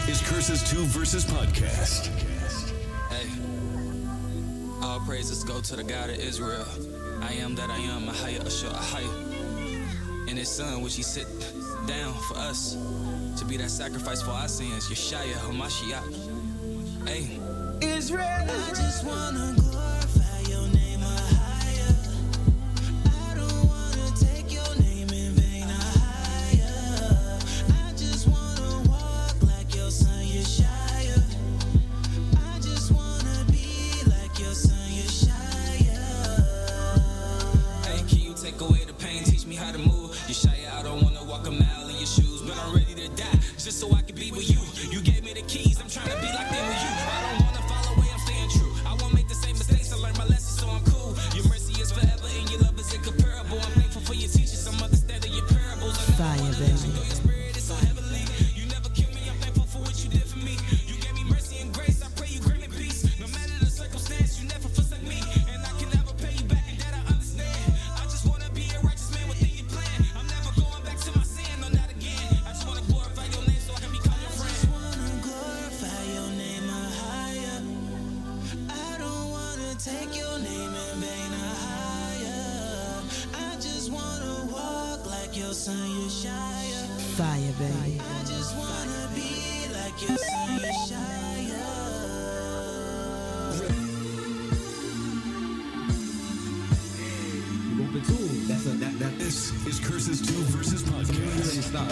is Curses 2 Versus Podcast. Hey, all praises go to the God of Israel. I am that I am, Ahaya Ashur Ahaya. And his son, which he sit down for us to be that sacrifice for our sins, Yeshaya HaMashiach. Hey, Israel, I just wanna glorify your name higher. I don't wanna take your name in vain higher. I just wanna walk like your son Yeshaya. I just wanna be like your son Yeshaya. Hey, can you take away the pain, teach me how to move? Yeshaya, I don't wanna walk a mile in your shoes, but I'm ready to die just so I can be with you. You gave me the keys, I'm trying to be like them with you. I don't wanna follow away, I'm staying true. I won't make the same mistakes, I learned my lessons, so I'm cool. Your mercy is forever and your love is incomparable. I'm thankful for your teachings, I'm understanding your parables. Fire, baby. Your spirit is so heavenly. You never kill me, I'm thankful for what you did for me. You gave me mercy and grace, I pray you grant me peace. No matter the circumstance, you never forsake me. And I can never pay you back, and that I understand. I just wanna be a righteous man within your plan. I'm never going back to my sin, no, not again. I just wanna glorify your name so I can become your friend. I just wanna glorify your name higher. I don't wanna take your name in vain higher. I just wanna walk like your son Yeshaya. Fire, baby. I just wanna be like your son Yeshaya. Open too. That This is Curses 2 Versus Podcast. stop.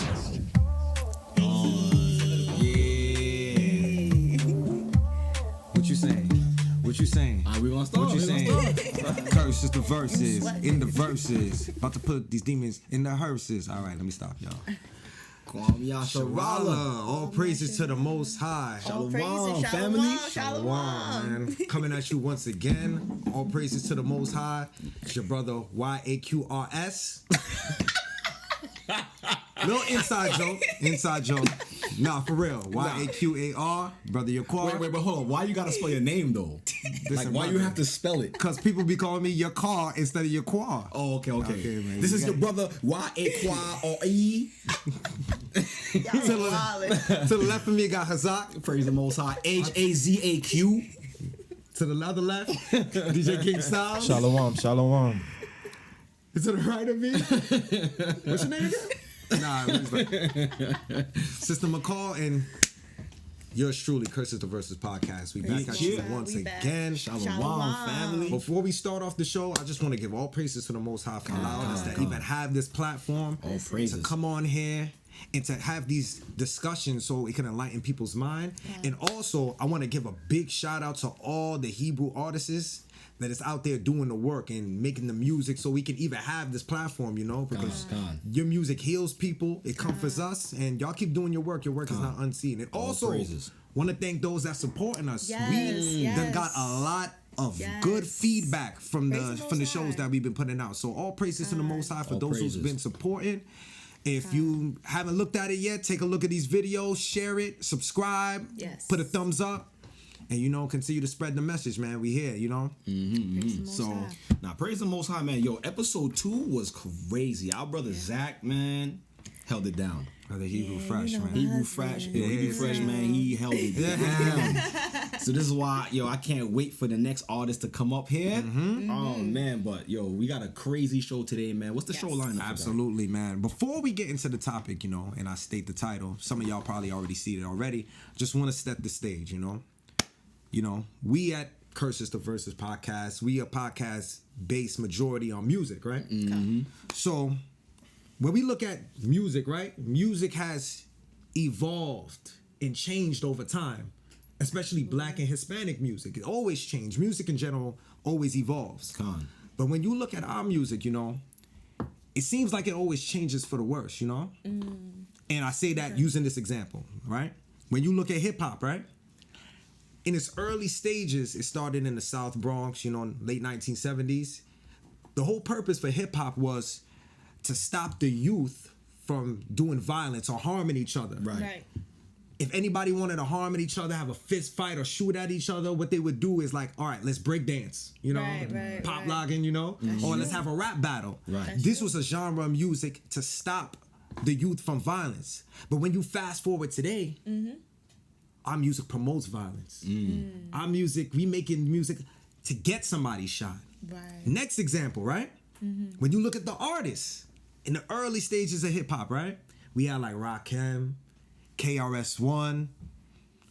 Yeah. What you saying? What you saying? We gonna start. What you saying? Curse is the verses. In the verses. About to put these demons in the hearses. All right, let me stop, y'all. Kwam Yasharala. Shalala. All praises to the Most High. Shalom, praises, family. Shalom, man. Coming at you once again. All praises to the Most High. It's your brother YAQRS. Little inside joke. Inside joke. Nah, for real. YAQAR. Brother Yaquar. Wait, but hold on. Why you gotta spell your name though? Like, why you have to spell it? Because people be calling me your car instead of your quar. Oh, okay. Okay, man. This You is got your it. brother YAQRE. To the left of me got Hazak. Praise the Most High. HAZAQ. To the other left, DJ King Styles. Shalom. To the right of me, what's your name again? Nah, it's like Sister McCall and yours truly, Curses the Versus Podcast. We back at you once again. Shalom, family. Before we start off the show, I just want to give all praises to the Most High for allowing us to even have this platform. All praises. To come on here and to have these discussions so it can enlighten people's mind. And also, I want to give a big shout out to all the Hebrew artists that is out there doing the work and making the music so we can even have this platform, you know, because your music heals people, it comforts us, and y'all keep doing your work. Your work is not unseen. And also, want to thank those that supporting us. We done got a lot of good feedback from the shows that we've been putting out. So all praises to the Most High for those who's been supporting. If you haven't looked at it yet, take a look at these videos, share it, subscribe, put a thumbs up. And, you know, continue to spread the message, man. We here, you know? So, now, praise the Most High, man. Yo, episode 2 was crazy. Our brother Zach, man, held it down. Brother Hebrew Fresh, man. Hebrew Fresh, Hebrew Fresh, man. He held it down. So this is why, yo, I can't wait for the next artist to come up here. Oh, man, but, yo, we got a crazy show today, man. What's the show lineup? Absolutely, man. Before we get into the topic, you know, and I state the title, some of y'all probably already see it already. Just want to set the stage, you know? You know, we at Curses the Versus Podcast, we a podcast based majority on music, right? So when we look at music, right? Music has evolved and changed over time, especially Black and Hispanic music. It always changed. Music in general always evolves. But when you look at our music, you know, it seems like it always changes for the worse, you know? And I say that using this example, right? When you look at hip hop, right? In its early stages, it started in the South Bronx, you know, late 1970s. The whole purpose for hip hop was to stop the youth from doing violence or harming each other. Right. If anybody wanted to harm at each other, have a fist fight or shoot at each other, what they would do is like, all right, let's break dance, you know, pop logging, you know, or let's have a rap battle. This was a genre of music to stop the youth from violence. But when you fast forward today, our music promotes violence. Our music, we making music to get somebody shot. Right. Next example, right? When you look at the artists in the early stages of hip hop, right? We had like Rakim, KRS-One,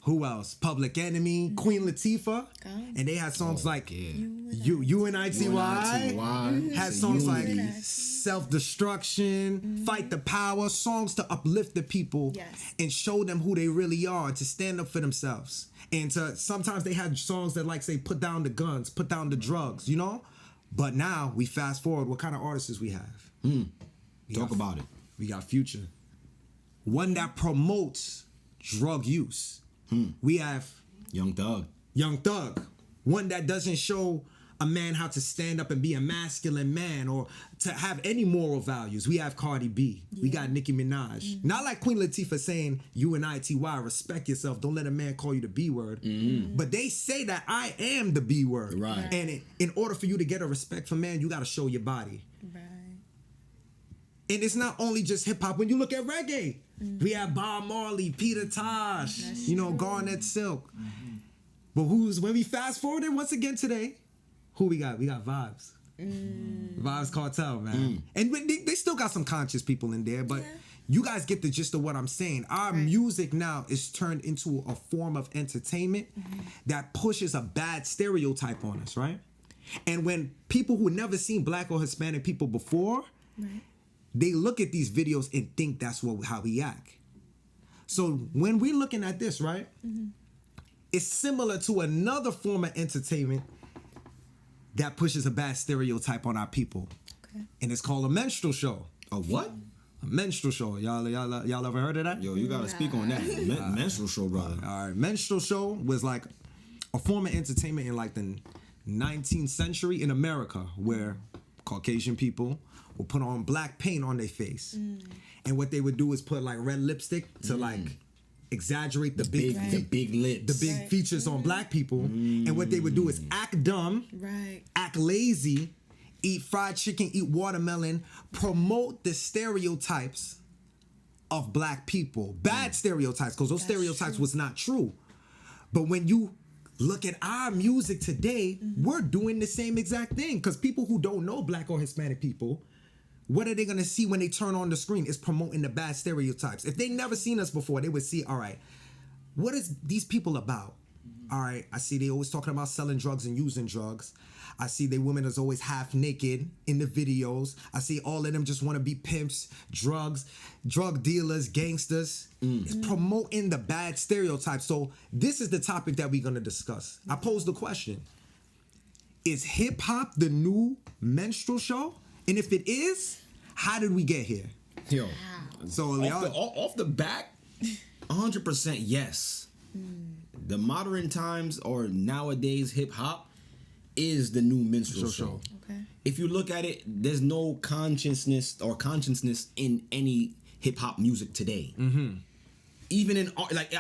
who else? Public Enemy, Queen Latifah, and they had songs like UNITY, had songs like Self-Destruction, Fight the Power, songs to uplift the people and show them who they really are, to stand up for themselves. And to sometimes they had songs that like say put down the guns, put down the drugs, you know? But now we fast forward, what kind of artists we have? Talk about it. We got Future. One that promotes drug use. We have Young Thug. One that doesn't show a man how to stand up and be a masculine man or to have any moral values. We have Cardi B. We got Nicki Minaj. Not like Queen Latifah saying UNITY, respect yourself. Don't let a man call you the B word. But they say that I am the B word. Right. And in order for you to get a respect from man, you got to show your body. Right. And it's not only just hip hop. When you look at reggae, we have Bob Marley, Peter Tosh, Garnet Silk. But when we fast forwarded once again today, who we got? We got Vibes. Vibes Cartel, man. And they still got some conscious people in there, but you guys get the gist of what I'm saying. Our music now is turned into a form of entertainment that pushes a bad stereotype on us, right? And when people who never seen Black or Hispanic people before, they look at these videos and think that's how we act. So when we're looking at this, right, it's similar to another form of entertainment that pushes a bad stereotype on our people. And it's called a minstrel show. A what? A minstrel show. Y'all ever heard of that? Yo, you gotta speak on that. Minstrel show, brother. All right. Minstrel show was like a form of entertainment in like the 19th century in America, where Caucasian people would put on black paint on their face. And what they would do is put like red lipstick to like exaggerate the big lips, the big features on black people. And what they would do is act dumb, act lazy, eat fried chicken, eat watermelon, promote the stereotypes of black people. Bad stereotypes, because those stereotypes was not true. But when you look at our music today, we're doing the same exact thing. Because people who don't know Black or Hispanic people, what are they going to see when they turn on the screen? It's promoting the bad stereotypes. If they never seen us before, they would see, all right, what is these people about? All right, I see they always talking about selling drugs and using drugs. I see they women is always half naked in the videos. I see all of them just want to be pimps, drugs, drug dealers, gangsters. It's promoting the bad stereotypes. So this is the topic that we're going to discuss. I posed the question. Is hip hop the new minstrel show? And if it is, how did we get here? Yo, so off the back, 100% yes. The modern times or nowadays hip hop is the new minstrel show. Okay. If you look at it, there's no consciousness in any hip hop music today. Even in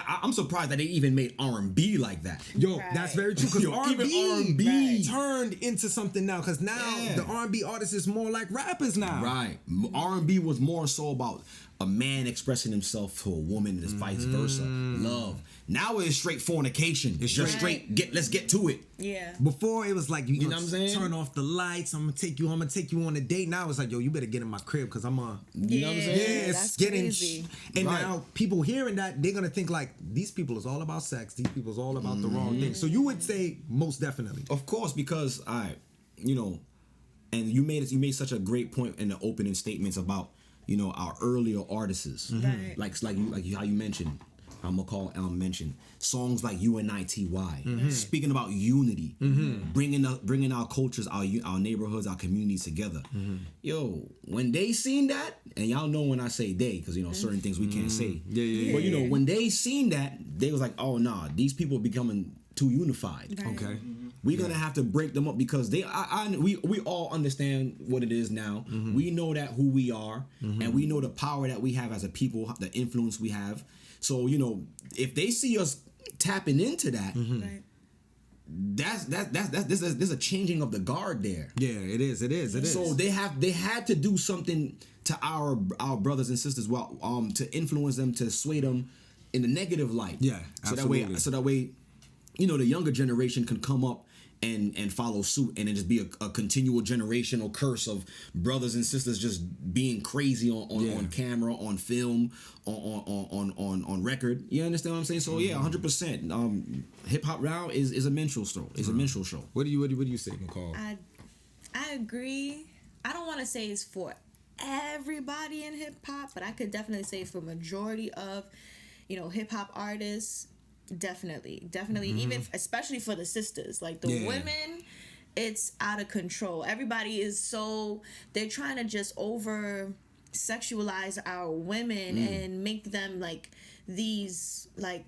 I'm surprised that they even made R&B like that. Yo, that's very true. Because R&B right. turned into something now. Because now the R&B artist is more like rappers now. Right. R&B was more so about a man expressing himself to a woman and vice versa. Love. Now it's straight fornication. It's just straight let's get to it. Yeah. Before it was like you know what I'm saying? Turn off the lights. I'm gonna take you on a date. Now it's like, yo, you better get in my crib because I'm you know what I'm saying? Yeah, it's that's getting crazy. And now people hearing that, they're gonna think like these people is all about sex. These people is all about the wrong thing. So you would say most definitely. Of course, because and you made such a great point in the opening statements about our earlier artists, like how you mentioned. I'm gonna call mention songs like UNITY, speaking about unity, bringing our cultures, our neighborhoods, our communities together. Yo, when they seen that, and y'all know when I say they, because certain things we can't say. But when they seen that, they was like, oh nah, these people are becoming too unified. Right. Okay. We're gonna have to break them up because we all understand what it is now. We know that who we are, and we know the power that we have as a people, the influence we have. So if they see us tapping into that, there's a changing of the guard there. Yeah, it is. So they had to do something to our brothers and sisters, to influence them, to sway them in a negative light. Yeah, So absolutely. that way, you know, the younger generation can come up and follow suit, and it just be a continual generational curse of brothers and sisters just being crazy on camera, on film, on record. You understand what I'm saying? So yeah, 100%. Hip hop now is a minstrel show. It's a minstrel show. What do you say, McCall? I agree. I don't want to say it's for everybody in hip hop, but I could definitely say for majority of, you know, hip hop artists. Definitely, even especially for the sisters, like the women, it's out of control. Everybody is they're trying to just over sexualize our women and make them like these, like,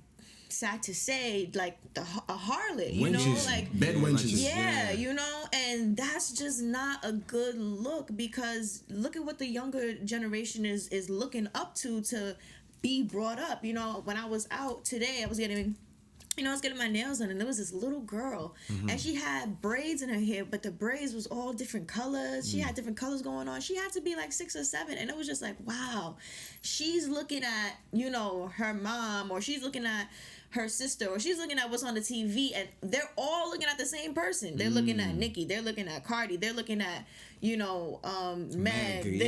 sad to say, like a harlot, you know, like bed wenches. Yeah, you know, and that's just not a good look, because look at what the younger generation is looking up to be brought up. You know, when I was out today, I was getting my nails done, and there was this little girl, and she had braids in her hair, but the braids was all different colors. She had different colors going on. She had to be like 6 or 7, and it was just like, wow, she's looking at, you know, her mom, or she's looking at her sister, or she's looking at what's on the TV, and they're all looking at the same person. They're looking at Nicki, they're looking at Cardi, they're looking at, you know, Meg.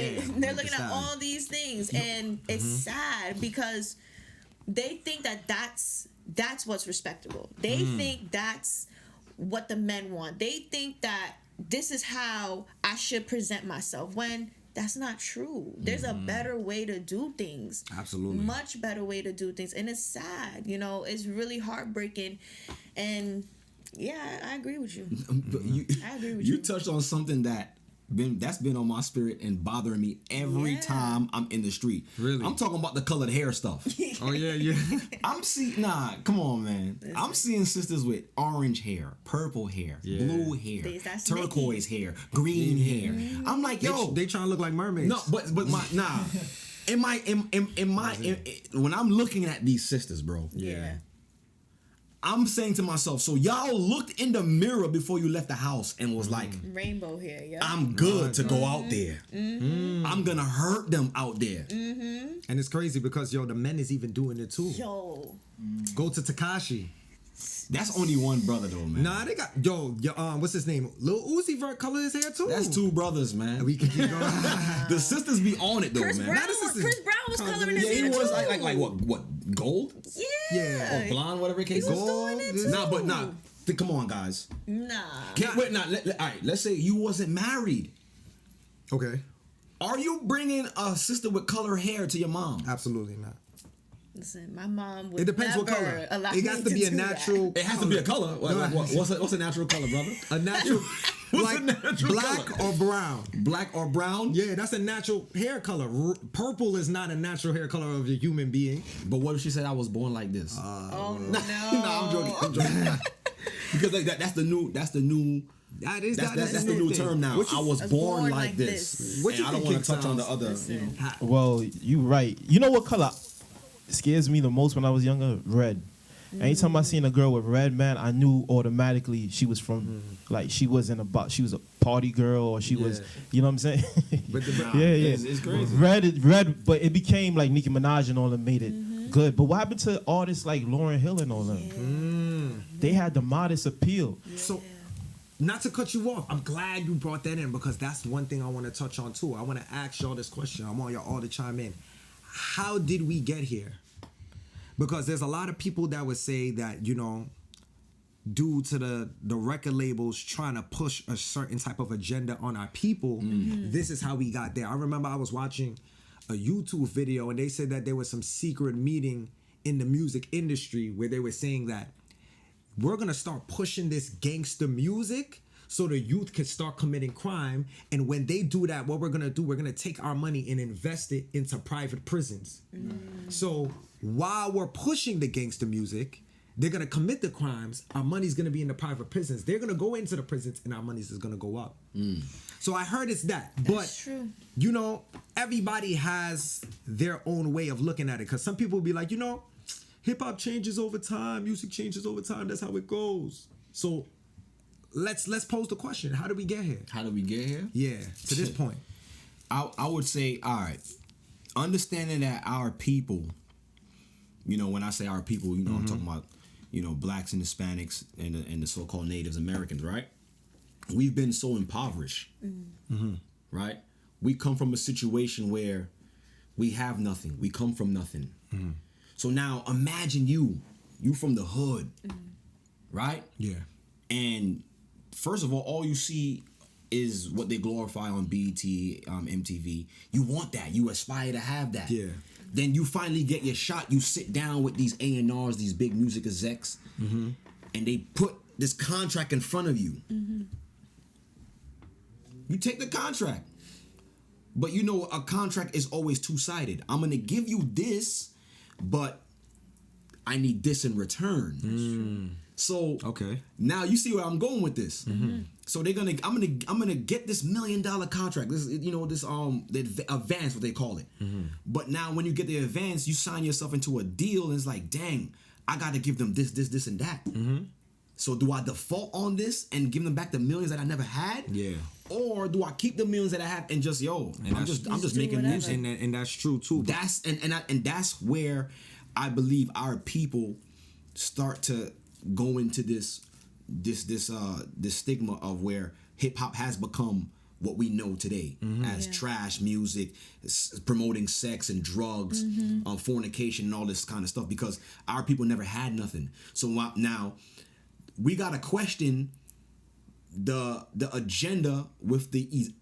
They're looking at all these things, and it's sad because they think that that's what's respectable. They think that's what the men want. They think that this is how I should present myself, when that's not true. There's a better way to do things. Absolutely. Much better way to do things. And it's sad, you know, it's really heartbreaking. And yeah, I agree with you. But I agree with you. You touched on something that's been on my spirit and bothering me every time I'm in the street. Really? I'm talking about the colored hair stuff. Oh yeah. Come on, man. I'm seeing sisters with orange hair, purple hair, blue hair, That's turquoise hair, green hair. I'm like, yo, They trying to look like mermaids. no, but when I'm looking at these sisters, bro. Yeah. I'm saying to myself, so y'all looked in the mirror before you left the house and was like, Rainbow hair, yeah. I'm good to go out there. I'm gonna hurt them out there. And it's crazy because the men is even doing it too. Yo. Go to Tekashi. That's only one brother though, man. Nah, they got what's his name? Lil Uzi Vert color his hair too. That's 2 brothers, man. We can keep going. The sisters be on it though, Chris man. Brown, Not the sisters. Chris Brown was coloring his Yeah, he hair was too. like what gold Yeah. or blonde, whatever the case He is. was doing it too. Nah. Come on, guys. Nah. Wait, all right. Let's say you wasn't married. Okay. Are you bringing a sister with color hair to your mom? Absolutely not. Listen, my mom would It depends what never color. allow It has me to be a do natural. It has to be a color. What's a natural color, brother? A natural. What's like a natural black color? or brown. Black or brown? Yeah, that's a natural hair color. Purple is not a natural hair color of a human being. But what if she said I was born like this? Oh no. No, I'm joking. Because like that's the new That's the new term now. I was born like this. What you And I don't think want to touch on the sounds- other. Well, you right. You know what color scares me the most when I was younger? Red. Anytime I seen a girl with red, man, I knew automatically she was from like she was a party girl, or she was, you know what I'm saying? But It's crazy. Red, but it became like Nicki Minaj and all that made it good. But what happened to artists like Lauryn Hill and all them? They had the modest appeal. So, not to cut you off, I'm glad you brought that in, because that's one thing I want to touch on too. I want to ask y'all this question. I want y'all all to chime in. How did we get here? Because there's a lot of people that would say that, due to the record labels trying to push a certain type of agenda on our people, this is how we got there. I remember I was watching a YouTube video, and they said that there was some secret meeting in the music industry where they were saying that we're going to start pushing this gangster music so the youth can start committing crime. And when they do that, what we're going to do, we're going to take our money and invest it into private prisons. So while we're pushing the gangster music, they're going to commit the crimes. Our money's going to be in the private prisons. They're going to go into the prisons, and our money's is going to go up. So I heard it's that. That's But, true. Everybody has their own way of looking at it. Because some people will be like, hip-hop changes over time. Music changes over time. That's how it goes. So let's pose the question. How did we get here? How did we get here? Yeah, to this point. I would say, all right, understanding that our people you know, when I say our people, you know, I'm talking about, you know, blacks and Hispanics and the so-called Natives Americans, right? We've been so impoverished, right? We come from a situation where we have nothing. We come from nothing. So now imagine you from the hood, right? Yeah. And first of all you see is what they glorify on BET, MTV. You want that. You aspire to have that. Yeah. Then you finally get your shot. You sit down with these A&Rs, these big music execs, and they put this contract in front of you. You take the contract. But you know, a contract is always two-sided. I'm going to give you this, but I need this in return. So now you see where I'm going with this. So I'm gonna get this $1 million contract. This is, you know, this the advance, what they call it. But now when you get the advance, you sign yourself into a deal, and it's like, dang, I got to give them this, and that. So do I default on this and give them back the millions that I never had? Yeah. Or do I keep the millions that I have and just I'm just making music? And that's true too. That's that's where I believe our people start to go into this stigma of where hip hop has become what we know today as trash music, promoting sex and drugs, fornication and all this kind of stuff, because our people never had nothing. So now we gotta question the agenda with these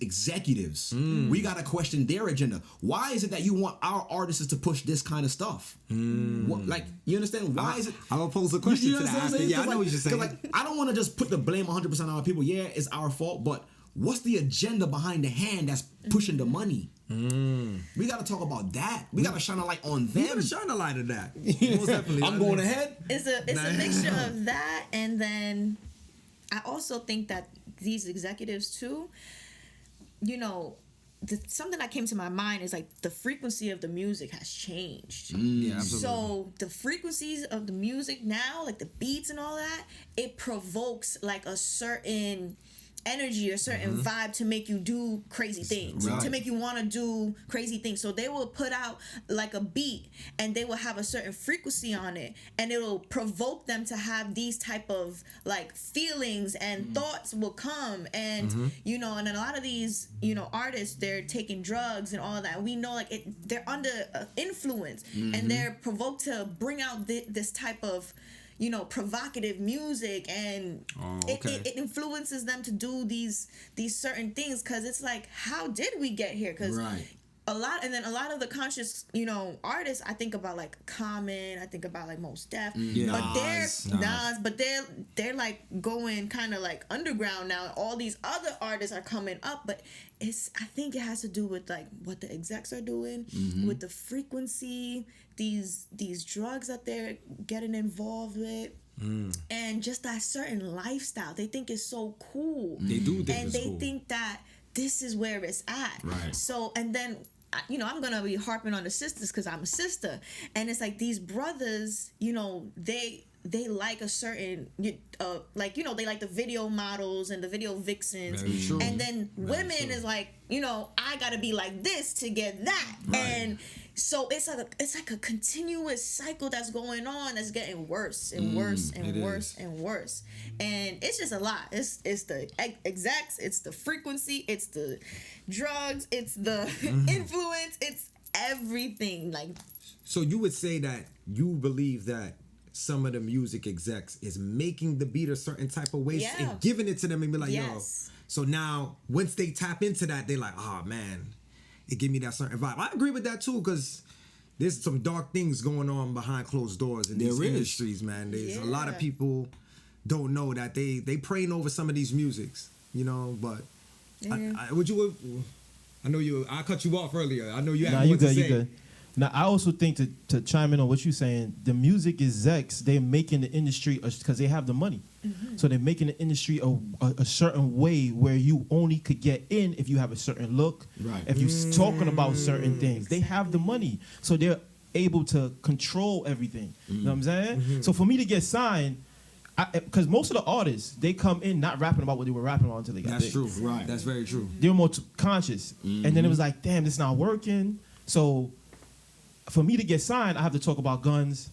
executives. We gotta question their agenda. Why is it that you want our artists to push this kind of stuff? What, like, you understand? Why is it? I'm gonna pose a question to that. Yeah, I know what you're saying. Like, I don't want to just put the blame 100% on our people. Yeah, it's our fault, but what's the agenda behind the hand that's pushing the money? We gotta talk about that. We gotta shine a light on them. We gotta shine a light of that. Most definitely. I'm going ahead. It's a mixture of that, and then I also think that these executives too, you know, something that came to my mind is like the frequency of the music has changed. Yeah, absolutely. So the frequencies of the music now, like the beats and all that, it provokes like a certain energy or certain vibe to make you do crazy things, to make you want to do crazy things. So they will put out like a beat and they will have a certain frequency on it, and it'll provoke them to have these type of like feelings and thoughts will come. And you know, and then a lot of these, you know, artists, they're taking drugs and all of that. We know like they're under influence and they're provoked to bring out this type of, you know, provocative music, and it influences them to do these certain things, because it's like, how did we get here? Because a lot of the conscious, you know, artists, I think about like Common, I think about like Mos Def, but Nas, but they're like going kind of like underground now. All these other artists are coming up, but I think it has to do with like what the execs are doing, with the frequency, these drugs that they're getting involved with. And just that certain lifestyle they think is so cool. They do think and it's they cool. think that this is where it's at. Right. So, and then, you know, I'm gonna be harping on the sisters because I'm a sister, and it's like these brothers, you know, they like a certain, like, you know, they like the video models and the video vixens. Very true. And then women is like, you know, I gotta be like this to get that. And so it's like a continuous cycle that's going on, that's getting worse and worse and worse and worse. And it's just a lot. It's the execs, it's the frequency, it's the drugs, it's the influence, it's everything. Like, so you would say that you believe that some of the music execs is making the beat a certain type of way and giving it to them and be like, yo. So now once they tap into that, they're like, oh man, it give me that certain vibe. I agree with that too, because there's some dark things going on behind closed doors in these industries, man. There's a lot of people don't know that they praying over some of these musics, you know. But I cut you off earlier. I know you had more to say. You good. Now, I also think to chime in on what you're saying, the music execs, they're making the industry, because they have the money. So they're making the industry a certain way where you only could get in if you have a certain look, if you're talking about certain things. They have the money. So they're able to control everything. You know what I'm saying? So for me to get signed, because most of the artists, they come in not rapping about what they were rapping about until they got big. True. Right. That's very true. They were more conscious. And then it was like, damn, this not working. So for me to get signed, I have to talk about guns.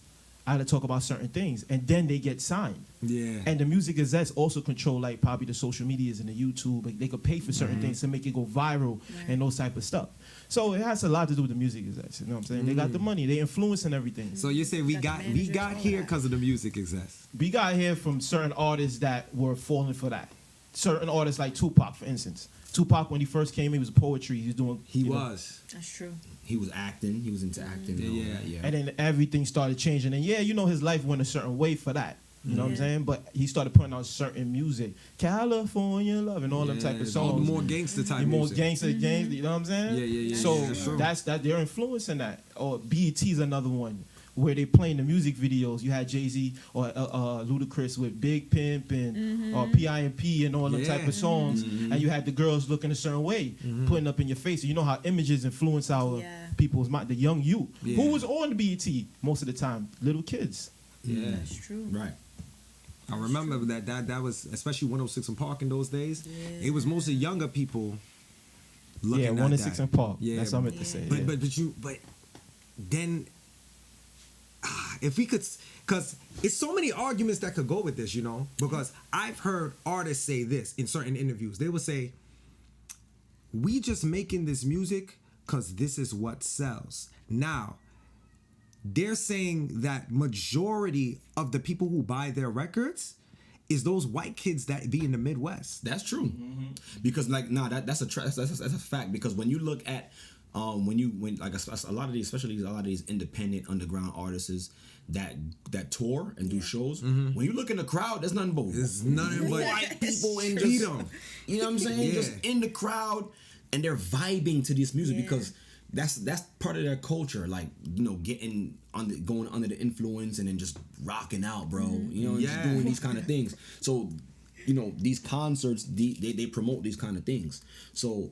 I had to talk about certain things, and then they get signed. Yeah. And the music execs also control like probably the social medias and the YouTube. Like, they could pay for certain things to make it go viral and those type of stuff. So it has a lot to do with the music execs. You know what I'm saying? They got the money. They influencing everything. So you say we got here because of the music execs. We got here from certain artists that were falling for that. Certain artists like Tupac, for instance. Tupac, when he first came, he was poetry. He was doing. He you know, was. That's true. He was acting. He was into acting. And all that, yeah. And then everything started changing. And you know, his life went a certain way for that. You know what I'm saying? But he started putting out certain music. California Love and all them type of songs. More gangster type More music. gangster, you know what I'm saying? Yeah. So that's that they're influencing that. Or BET's another one where they playing the music videos. You had Jay-Z or Ludacris with Big Pimp and or P.I.M.P. and all them type of songs. And you had the girls looking a certain way, putting up in your face. You know how images influence our people's mind, the young youth. Yeah. Who was on the BET most of the time? Little kids. Yeah. That's true. Right. I remember that was, especially 106 and Park in those days. Yeah. It was mostly younger people looking at that. 106 and Park. Yeah, That's what I meant to say. But then if we could, because it's so many arguments that could go with this, you know, because I've heard artists say this in certain interviews. They will say, we just making this music because this is what sells. Now, they're saying that majority of the people who buy their records is those white kids that be in the Midwest. That's true. Because that's a fact. Because when you look at when like a lot of these, especially a lot of these independent underground artists that tour and do shows, when you look in the crowd, there's nothing but white people and just, you know what I'm saying, just in the crowd, and they're vibing to this music because that's part of their culture, like, you know, going under the influence and then just rocking out, bro. You know, and just doing these kind of things. So, you know, these concerts, they promote these kind of things. So,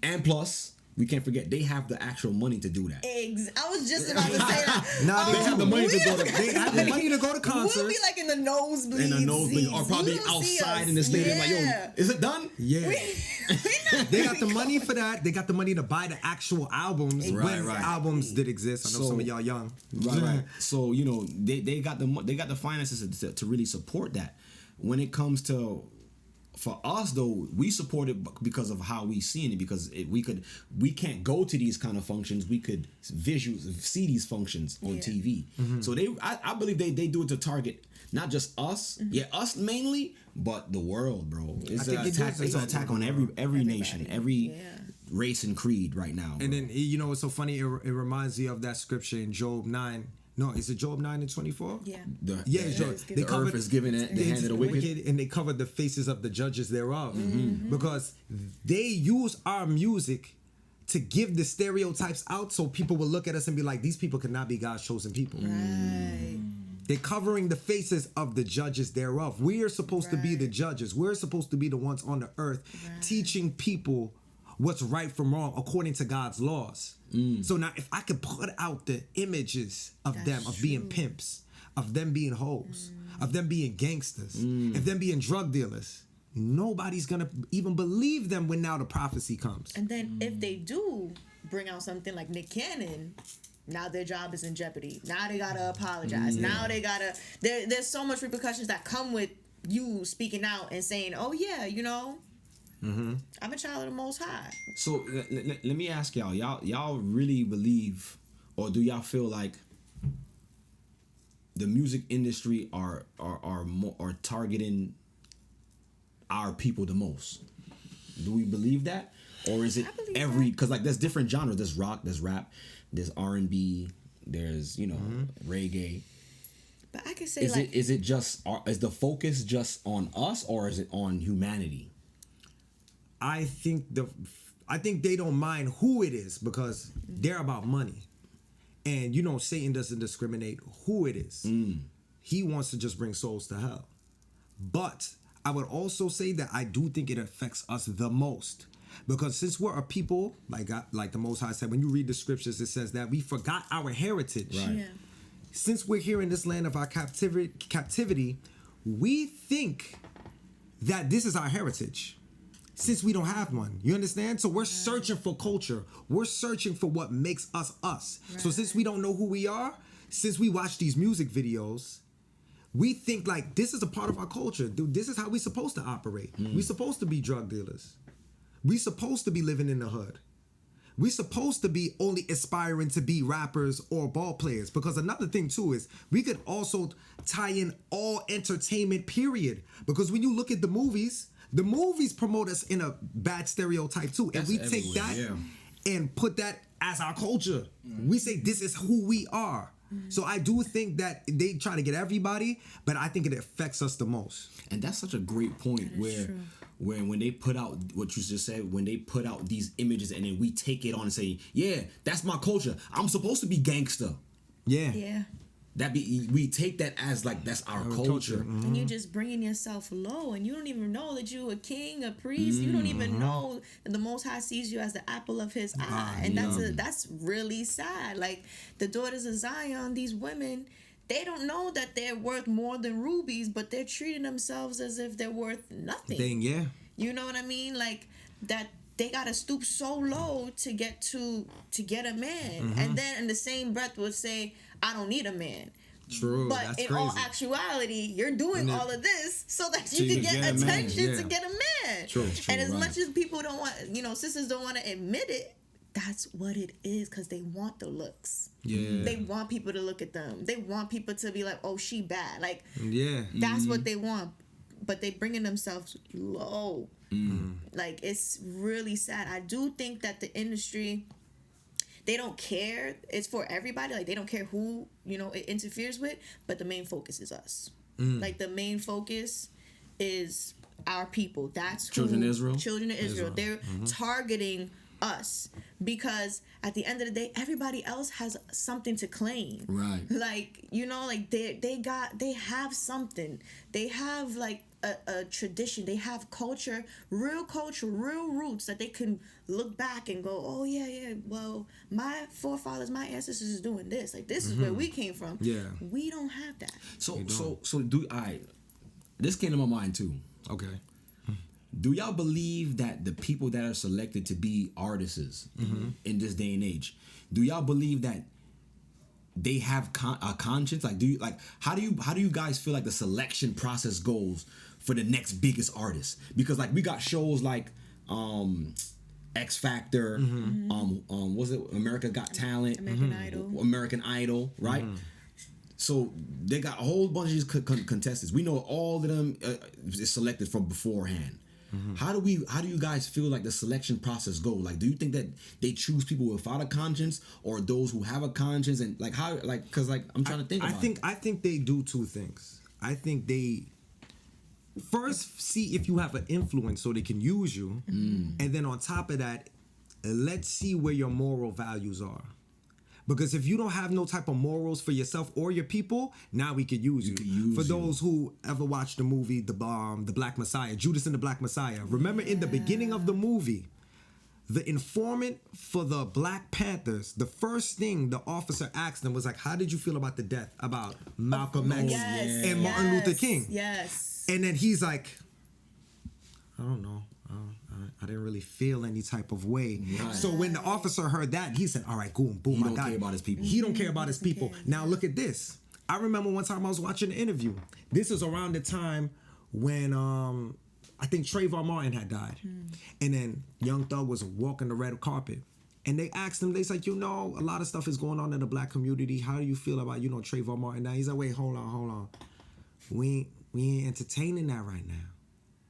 and plus, we can't forget they have the actual money to do that. I was just about to say that. They have the money to go to. They have the money to go to concerts. We'll be like in the nosebleed, or probably outside in the stadium. Like, yo, is it done? Yeah. They got the money for that. They got the money to buy the actual albums when albums did exist. I know some of y'all young. Right. So, you know, they got the finances to really support that. When it comes to, for us though, we support it because of how we seeing it, because we can't go to these kind of functions. We could see these functions on TV. So I believe they do it to target not just us, us mainly, but the world, bro. It's an attack on every nation, every race and creed right now. And then, you know, it's so funny. It reminds me of that scripture in Job 9. No, is it Job 9 and 24? Yeah. It's Job. The earth is given the hand of the wicked, and they covered the faces of the judges thereof, because they use our music to give the stereotypes out, so people will look at us and be like, these people cannot be God's chosen people. Right. They're covering the faces of the judges thereof. We are supposed to be the judges. We're supposed to be the ones on the earth teaching people what's right from wrong according to God's laws. So now if I could put out the images of them, of being pimps, of them being hoes, of them being gangsters, of them being drug dealers, nobody's gonna even believe them when now the prophecy comes. And then if they do bring out something like Nick Cannon, now their job is in jeopardy. Now they gotta apologize. Now they gotta, there's so much repercussions that come with you speaking out and saying, oh yeah, you know, I'm a child of the Most High. So let me ask y'all really believe, or do y'all feel like the music industry are targeting our people the most? Do we believe that, or is it because like there's different genres? There's rock, there's rap, there's R&B, there's, you know, reggae. But I could say is is the focus just on us, or is it on humanity? I think they don't mind who it is, because they're about money. And you know, Satan doesn't discriminate who it is. He wants to just bring souls to hell. But I would also say that I do think it affects us the most, because since we're a people, like the Most High said, when you read the scriptures, it says that we forgot our heritage. Right. yeah. Since we're here in this land of our captivity, we think that this is our heritage. since we don't have one. You understand? So we're searching for culture. We're searching for what makes us us. So since we don't know who we are, since we watch these music videos, we think like this is a part of our culture. Dude, this is how we supposed to operate. We supposed to be drug dealers. We supposed to be living in the hood. We supposed to be only aspiring to be rappers or ball players. Because another thing too is we could also tie in all entertainment, period. Because when you look at the movies promote us in a bad stereotype too. And we take that and put that as our culture. We say this is who we are. So I do think that they try to get everybody, but I think it affects us the most. And that's such a great point when they put out what you just said, when they put out these images and then we take it on and say, yeah, that's my culture. I'm supposed to be gangster. Yeah. We take that as like that's our culture. And you're just bringing yourself low, and you don't even know that you're a king, a priest. You don't even know that the Most High sees you as the apple of His eye, and that's really sad. Like the daughters of Zion, these women, they don't know that they're worth more than rubies, but they're treating themselves as if they're worth nothing. You know what I mean? Like that. They gotta stoop so low to get a man, and then in the same breath would say, "I don't need a man." True, but that's in crazy. all actuality, you're doing all of this so that you can get attention to get a man. True, and as much as people don't want, sisters don't want to admit it, that's what it is, because they want the looks. Yeah. They want people to look at them. They want people to be like, "Oh, she bad." Like, that's what they want. But they bringing themselves low. Like, it's really sad. I do think that the industry, they don't care. It's for everybody. Like, they don't care who, it interferes with. But the main focus is us. Like, the main focus is our people. That's who. Children of Israel. Children of Israel. They're targeting us, because at the end of the day, everybody else has something to claim. Right. Like, like they have something. They have like a tradition. They have culture, real roots that they can look back and go, "Oh yeah, well, my forefathers, my ancestors is doing this. Like, this is where we came from." Yeah. We don't have that. This came to my mind too. Okay. Do y'all believe that the people that are selected to be artists in this day and age, do y'all believe that they have a conscience? Like, how do you guys feel like the selection process goes for the next biggest artist? Because like we got shows like X Factor, was it America Got Talent, American Idol, right? So they got a whole bunch of these contestants. We know all of them is selected from beforehand. How do you guys feel like the selection process go? Like, do you think that they choose people without a conscience, or those who have a conscience? And like, how, like, because like I'm trying to think. I think they do two things. I think they first see if you have an influence so they can use you, and then on top of that, let's see where your moral values are. Because if you don't have no type of morals for yourself or your people, now we could use you. For those who ever watched the movie, the Black Messiah, Judas and the Black Messiah. Remember in the beginning of the movie, the informant for the Black Panthers, the first thing the officer asked them was like, "How did you feel about the death about Malcolm X and Martin Luther King?" Yes. And then he's like, "I don't know. I didn't really feel any type of way." Right. So when the officer heard that, he said, "All right, boom, he don't care about his people. He don't care about his people." Now look at this. I remember one time I was watching an interview. This is around the time when I think Trayvon Martin had died. And then Young Thug was walking the red carpet. And they asked him, they said, a lot of stuff is going on in the Black community. How do you feel about, Trayvon Martin? Now he's like, "Wait, hold on. We ain't entertaining that right now.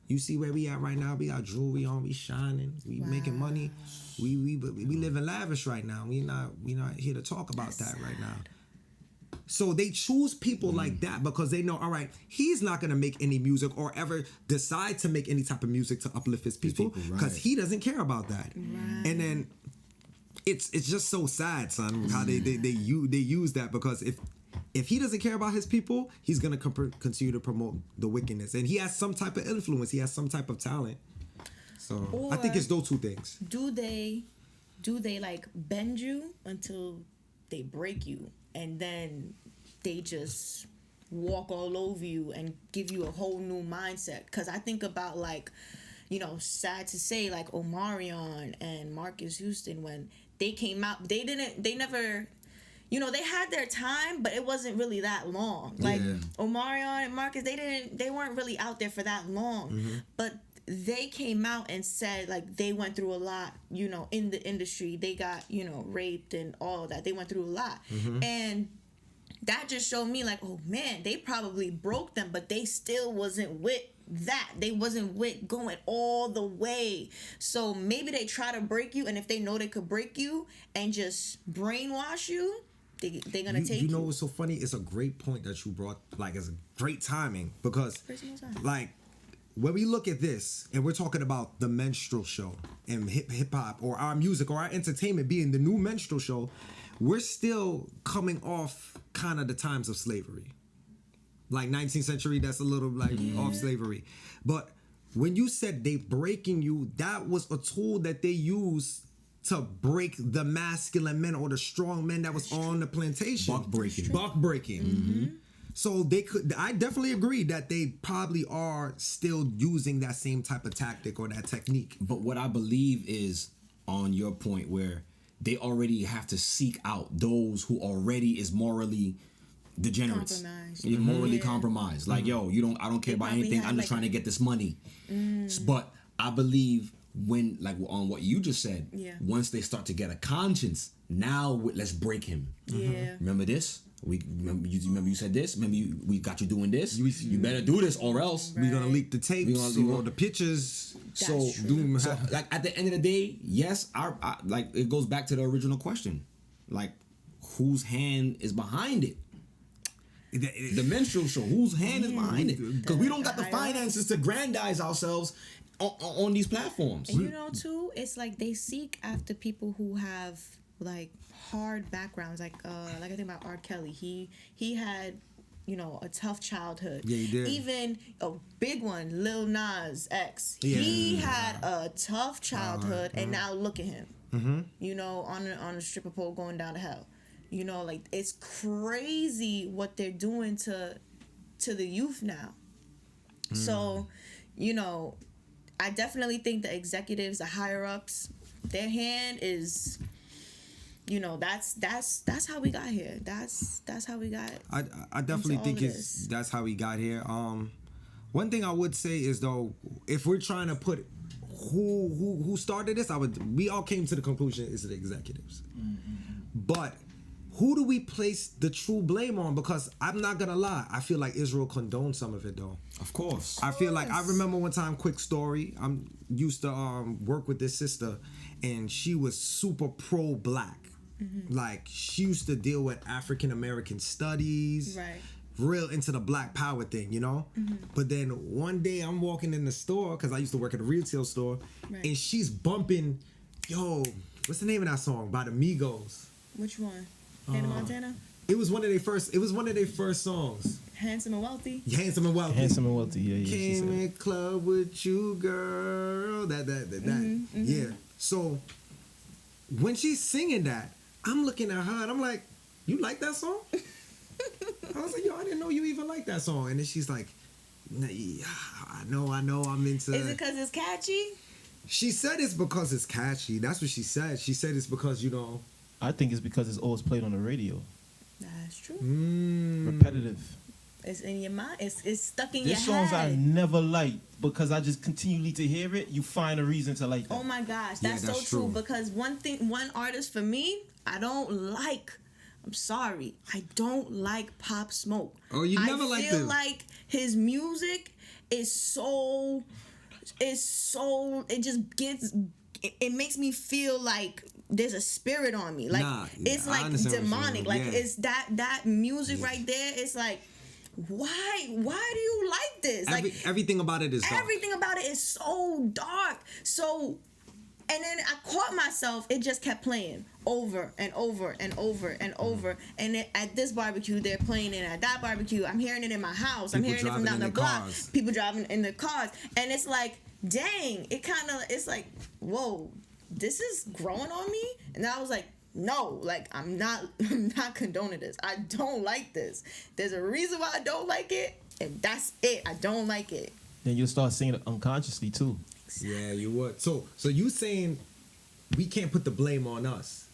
You see where we at right now? We got jewelry on, we shining, we making money. We living lavish right now. We not here to talk about that right now." So they choose people like that because they know, all right, he's not gonna make any music or ever decide to make any type of music to uplift his people because he doesn't care about that. Right. And then it's just so sad, son, how they use that, because if he doesn't care about his people, he's going to continue to promote the wickedness. And he has some type of influence. He has some type of talent. So I think it's those two things. Do they like bend you until they break you, and then they just walk all over you and give you a whole new mindset? Because I think about like, sad to say, like Omarion and Marcus Houston, when they came out, they never, they had their time, but it wasn't really that long. Like Omarion and Marcus, they weren't really out there for that long, but they came out and said, like, they went through a lot, in the industry. They got, raped and all of that. They went through a lot. And that just showed me, like, oh man, they probably broke them, but they still wasn't with that. They wasn't with going all the way. So maybe they try to break you, and if they know they could break you and just brainwash you, they're gonna take you. You know what's so funny? It's a great point that you brought. Like, it's a great timing, because like, when we look at this and we're talking about the minstrel show and hip hop, or our music or our entertainment being the new minstrel show, we're still coming off kind of the times of slavery. Like 19th century, that's a little like off slavery. But when you said they breaking you, that was a tool that they used to break the masculine men or the strong men that was on the plantation. Buck breaking. So I definitely agree that they probably are still using that same type of tactic or that technique. But what I believe is, on your point, where they already have to seek out those who already is morally degenerates, morally compromised. Like, yo, I don't care about anything. I'm just trying to get this money. But I believe when, like, on what you just said, once they start to get a conscience, now let's break him. Remember this? Remember you said this. Remember we got you doing this. You better do this, or else we're gonna leak the tapes or the pictures. So like, at the end of the day, yes, I like, it goes back to the original question, like, whose hand is behind it? The minstrel show, whose hand is behind it? Because we don't got the finances to grandize ourselves on these platforms. And too, it's like they seek after people who have, like, hard backgrounds. Like I think about R. Kelly. He had, a tough childhood. Yeah, he did. Even a big one, Lil Nas X. Yeah. He had a tough childhood, and now look at him. On a stripper pole going down to hell. Like, it's crazy what they're doing to the youth now. So, I definitely think the executives, the higher ups, their hand is, that's how we got here. That's how we got. I definitely think that's how we got here. One thing I would say is, though, if we're trying to put who started this, we all came to the conclusion it's the executives. But who do we place the true blame on? Because I'm not gonna lie, I feel like Israel condoned some of it, though. Of course. I feel like, I remember one time, quick story, I'm used to work with this sister, and she was super pro-black. Like, she used to deal with African American studies, real into the black power thing, But then one day I'm walking in the store, because I used to work at a retail store, and she's bumping, what's the name of that song by the Migos? Which one? Hannah Montana? It was one of their first songs. Handsome and Wealthy. Handsome and Wealthy. Yeah. Came in club with you, girl. That. Yeah. So when she's singing that, I'm looking at her and I'm like, "You like that song?" I was like, "Yo, I didn't know you even like that song." And then she's like, "Yeah, I know. I'm into." Is it because it's catchy? She said it's because it's catchy. That's what she said. She said it's because, I think it's because it's always played on the radio. That's true. Repetitive. It's in your mind. It's stuck in your head. There's songs I never liked, because I just continually to hear it, you find a reason to like it. Oh my gosh, that's so true. Because one artist for me, I don't like. I'm sorry, I don't like Pop Smoke. Oh, you never liked him. I feel like his music is so. It just gets. It makes me feel like there's a spirit on me. Like, it's like demonic. Like, it's that music right there. It's like, why do you like this? Like, everything about it is dark. Everything about it is so dark. So, and then I caught myself. It just kept playing over and over and over and over. And at this barbecue, they're playing it. At that barbecue, I'm hearing it in my house. I'm hearing it from down the block. People driving in their cars. And it's like, dang, it's like, whoa, this is growing on me. And I was like, no, like, I'm not condoning this. I don't like this. There's a reason why I don't like it, and that's it. I don't like it. Then you'll start singing it unconsciously too. Yeah, you would. So you saying we can't put the blame on us?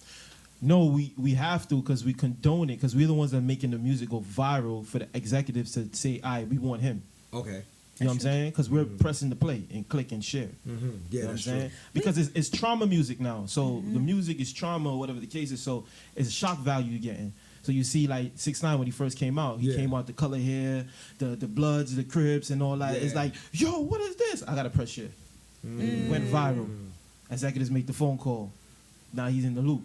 No, we have to, because we condone it, because we're the ones that are making the music go viral for the executives to say, all right, we want him. Okay. You know what I'm saying? Because we're pressing the play and click and share. Yeah, You know what I'm that's saying? true. Because it's trauma music now. So the music is trauma or whatever the case is. So it's shock value you're getting. So you see, like 6ix9ine when he first came out, he came out the color hair, the Bloods, the Crips, and all that. Yeah. It's like, yo, what is this? I gotta press share. Went viral. Executives make the phone call. Now he's in the loop.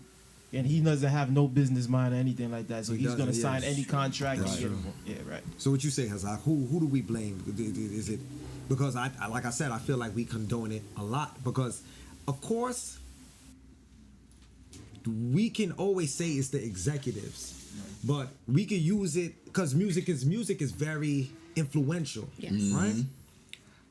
And he doesn't have no business mind or anything like that. So he's going to sign any contract. That's true. Yeah, right. So what you say, Hazak? Who do we blame? Is it because I like I said, I feel like we condone it a lot because, of course, we can always say it's the executives, but we can use it because music is very influential, Yes. right?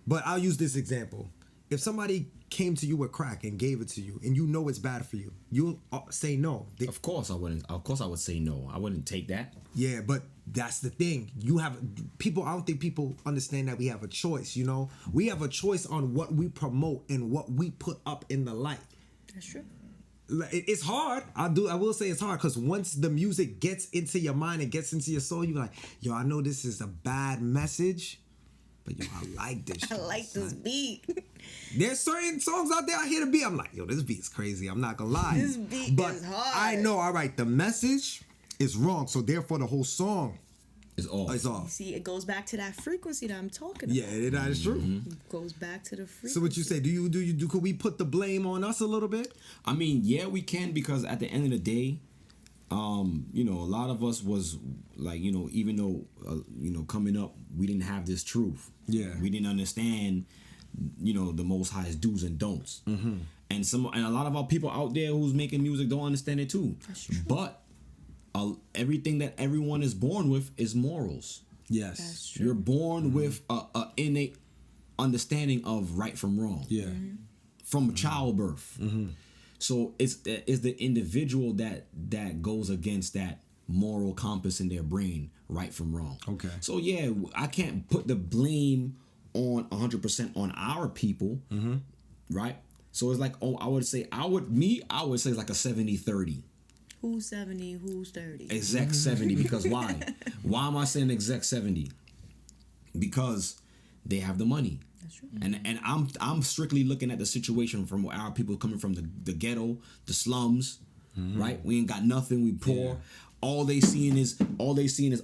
But I'll use this example. If somebody came to you with crack and gave it to you, and you know it's bad for you, you'll say no. Of course I wouldn't. Of course I would say no. I wouldn't take that. Yeah, but that's the thing. You have people. I don't think people understand that we have a choice. You know, we have a choice on what we promote and what we put up in the light. That's true. It's hard. I will say it's hard because once the music gets into your mind and gets into your soul, you're like, yo, I know this is a bad message, but yo, I like this. I shit, like this son. beat. There's certain songs out there I hear the beat. I'm like, yo, this beat's crazy. I'm not gonna lie. This beat but is hard. I know, all right, the message is wrong. So therefore the whole song It's all. is off. See, it goes back to that frequency that I'm talking Yeah, about. that is true. It goes back to the frequency. So what you say? Could we put the blame on us a little bit? I mean, yeah, we can, because at the end of the day, you know, a lot of us was like, you know, even though you know, coming up, we didn't have this truth. Yeah. We didn't understand, you know, the Most High's do's and don'ts. And a lot of our people out there who's making music don't understand it too. That's true. But everything that everyone is born with is morals. Yes. That's true. You're born with a innate understanding of right from wrong. Yeah. From childbirth. So it's the individual that goes against that moral compass in their brain, right from wrong. Okay. So yeah, I can't put the blame on 100% on our people, right? So it's like, I would say it's like a 70-30. Who's 70? Who's 30? Exec 70, because why? Why am I saying exec 70? Because they have the money. That's true. And I'm strictly looking at the situation from our people coming from the ghetto, the slums, right? We ain't got nothing, we poor. Yeah. All they seeing is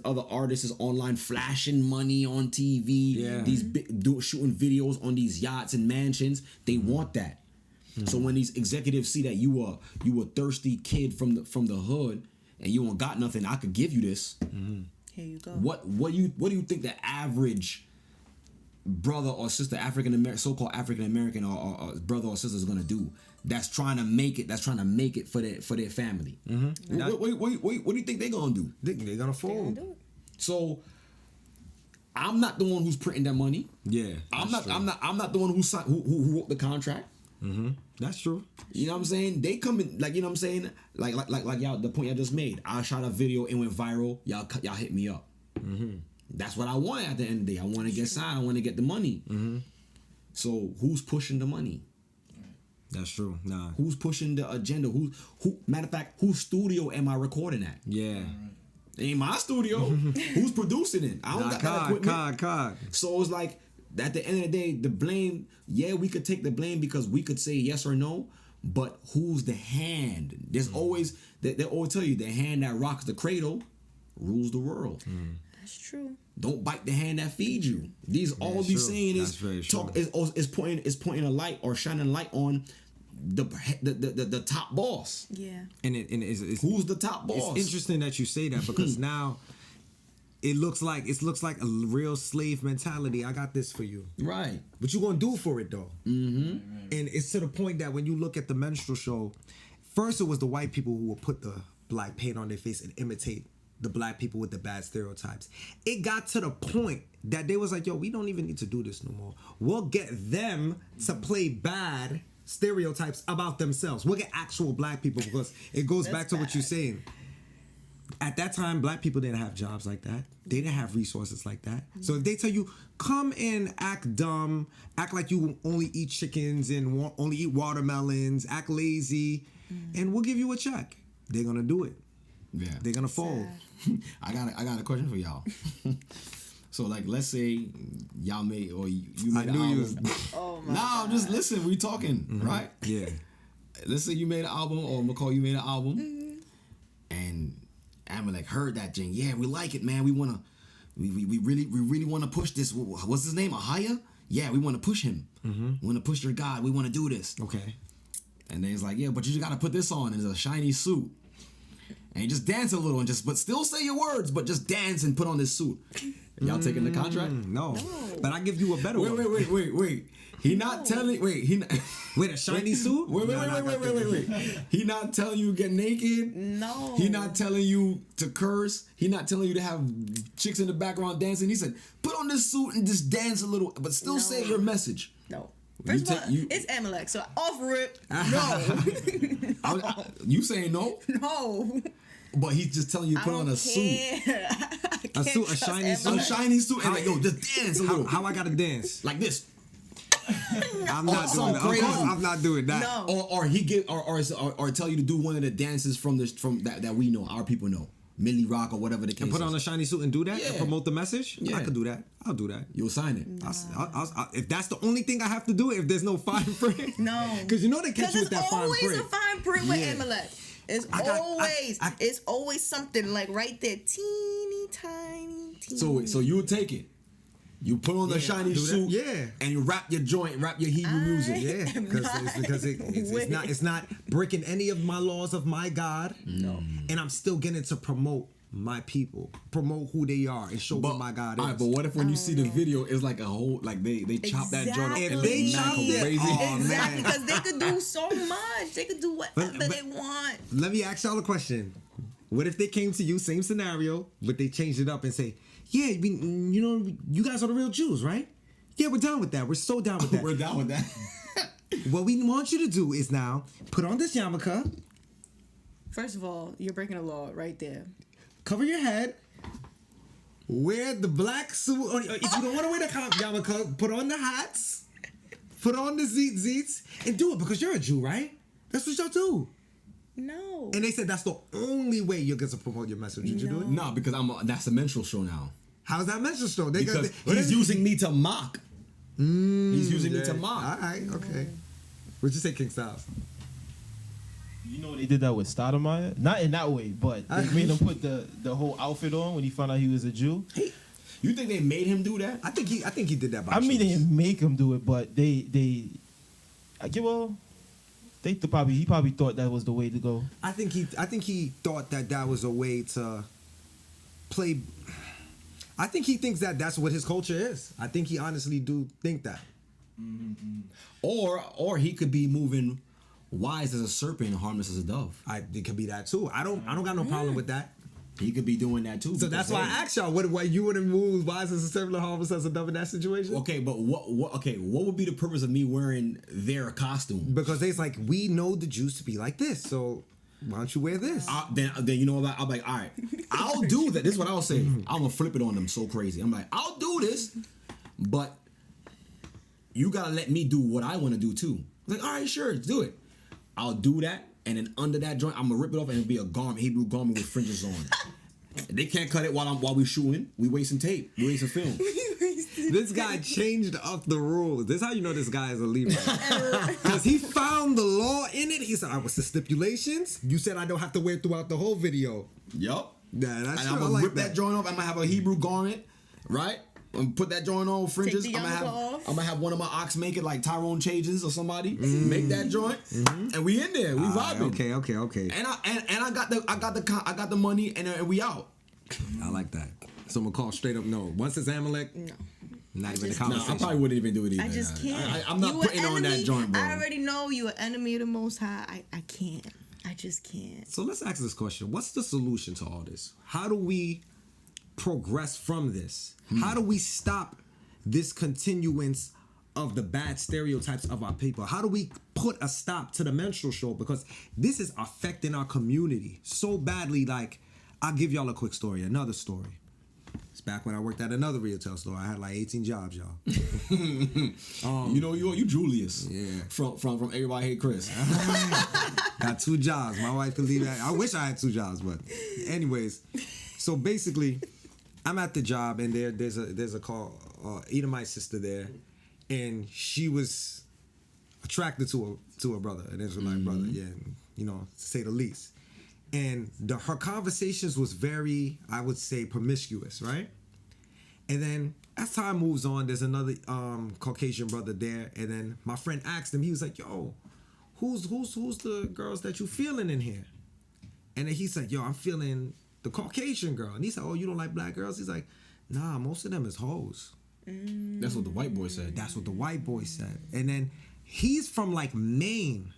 other artists is online flashing money on TV. Yeah. These shooting videos on these yachts and mansions. They want that. So when these executives see that you a thirsty kid from the hood and you don't got nothing, I could give you this. Here you go. What do you think the average brother or sister, so-called African American or brother or sister is gonna do? That's trying to make it for their family. What do you think they're gonna do? They're gonna They gonna fold. do it. So I'm not the one who's printing that money. Yeah. I'm not the one who wrote the contract. That's true. You know what I'm saying? They come in, like, you know what I'm saying? Like y'all, the point y'all just made. I shot a video, it went viral. Y'all hit me up. That's what I want at the end of the day. I want to get signed. I want to get the money. So who's pushing the money? That's true. Nah. Who's pushing the agenda? Who? Matter of fact, whose studio am I recording at? Yeah. It ain't my studio. Who's producing it? I don't got that equipment. Cod. So it's like, at the end of the day, the blame, yeah, we could take the blame because we could say yes or no, but who's the hand? There's always, they always tell you, the hand that rocks the cradle rules the world. That's true. Don't bite the hand that feeds you. These all be true. saying That's very is true. is pointing a light or shining light on the top boss. Yeah. And it's Who's the top boss? It's interesting that you say that because now it looks like a real slave mentality. I got this for you. Right. What you gonna do for it though? And it's to the point that when you look at the Minstrel show, first it was the white people who would put the black paint on their face and imitate the black people with the bad stereotypes. It got to the point that they was like, yo, we don't even need to do this no more. We'll get them to play bad stereotypes about themselves. We'll get actual black people, because it goes back to what you're saying. At that time, black people didn't have jobs like that. They didn't have resources like that. So if they tell you, come and act dumb, act like you only eat chickens and only eat watermelons, act lazy, and we'll give you a check. They're gonna do it. Yeah. They're gonna fold. I got a question for y'all. So like, let's say y'all made or you made an album. Oh my Nah, just listen. We talking, right? Yeah. Let's say you made an album, or McCall, you made an album, and Amalek heard that Jing. Yeah, we like it, man. We really want to push this. What's his name? Ahaya? Yeah, we want to push him. We want to push your God. We want to do this. Okay. And then he's like, yeah, but you just got to put this on. And it's a shiny suit. And you just dance a little and but still say your words, but just dance and put on this suit. Y'all taking the contract? No. But I give you a better one. Wait. He not telling. With a shiny suit? Wait. He not telling you to get naked. No. He not telling you to curse. He not telling you to have chicks in the background dancing. He said, put on this suit and just dance a little, but still say your message. No. First of all, it's Amalek, so off rip. No. You saying no? No. But he's just telling you to put on a suit. A suit, a shiny suit. A shiny suit. And like, yo, just dance a little. How I gotta dance? Like this. I'm not doing that. Crazy. I'm not doing that. No. Or he get or tell you to do one of the dances from that we know, our people know. Millie Rock or whatever the case And put is. on a shiny suit and do that? Yeah. And promote the message? Yeah. I could do that. I'll do that. You'll sign it. If that's the only thing I have to do, if there's no fine print. No. Because you know they catch you with that fine print. There's always a fine print with Amalek. It's I- it's always something like right there, teeny tiny. So you'll take it. You put on the shiny do that. suit, Yeah. and you rap your joint, rap your Hebrew music. Yeah, because it's not breaking any of my laws of my God. No. And I'm still getting to promote my people, promote who they are, and show what my God is. All right, but what if when you see the video, it's like a whole, like they chop that joint up Exactly. and If they it's chop it, crazy. oh, Exactly, man. because they could do so much. They could do whatever But- they want. Let me ask y'all a question. What if they came to you, same scenario, but they changed it up and say, yeah, you know, you guys are the real Jews, right? Yeah, we're down with that. We're so down with that. We're down with that. What we want you to do is now put on this yarmulke, First of all, you're breaking a law right there. cover your head, wear the black suit. Or if you don't want to wear the yarmulke, put on the hats, put on the zeets, and do it because you're a Jew, right? That's what y'all do. No. And they said that's the only way you're going to promote your message. Did you do it? No, because that's a menstrual show now. How's that menstrual show? Because he's using me to mock. He's using me to mock. All right, okay. What'd you say, King Styles? You know they did that with Stoudemire? Not in that way, but they made him put the whole outfit on when he found out he was a Jew. You think they made him do that? I think he did that by I mean, they choice. didn't make him do it, but he probably thought that was the way to go. I think he thought that was a way to play. I think he thinks that that's what his culture is. I think he honestly do think that. Or he could be moving wise as a serpent and harmless as a dove. It could be that too. I don't got no problem with that. He could be doing that too. So that's why I asked y'all, what you would have moved wise as a serpent and harmless as a dove in that situation? Okay, but what would be the purpose of me wearing their costume? Because they's like, we know the Jews to be like this, so why don't you wear this? Then you know what? I'm like, all right, I'll do that. This is what I'll say. I'm gonna flip it on them so crazy. I'm like, I'll do this, but you gotta let me do what I want to do too. I'm like, all right, sure, do it. I'll do that, and then under that joint, I'm gonna rip it off and it'll be a garment, Hebrew garment with fringes on. They can't cut it while we shooting. We wasting tape. We wasting film. This guy changed up the rules. This is how you know this guy is a Levite. Because he found the law in it. He said, what's the stipulations? You said I don't have to wear it throughout the whole video. Yup. Yeah, that's And true. I'm I gonna like rip that joint off. I'm gonna have a Hebrew garment, right? I'm gonna put that joint on with fringes. Take the yarmulke off. I'm gonna have one of my ox make it like Tyrone Changes or somebody. Make that joint, and we in there. We vibing. Okay. And I got the money, and we out. I like that. So I'm gonna call straight up no. Once it's Amalek, No. not even a No, conversation. I probably wouldn't even do it either. I just can't. I'm not You putting an on that enemy? joint, bro. I already know you an enemy of the Most High. I can't. I just can't. So let's ask this question. What's the solution to all this? How do we progress from this? How do we stop this continuance of the bad stereotypes of our people? How do we put a stop to the menstrual show? Because this is affecting our community so badly. Like, I'll give y'all a quick story, another story. It's back when I worked at another retail store. I had like 18 jobs, y'all. You know, you Julius. Yeah. From Everybody Hate Chris. Got 2 jobs. My wife could leave that. I wish I had 2 jobs, but anyways. So basically, I'm at the job and there's a call, Edomite sister there, and she was attracted to a brother, an Israelite brother, yeah, you know, to say the least. And her conversations was very, I would say, promiscuous, right? And then as time moves on, there's another Caucasian brother there, and then my friend asked him, he was like, "Yo, who's the girls that you feeling in here?" And then he said, "Yo, I'm feeling the Caucasian girl." And he said, "Oh, you don't like black girls?" He's like, "Nah, most of them is hoes." That's what the white boy said. That's what the white boy said. And then he's from like Maine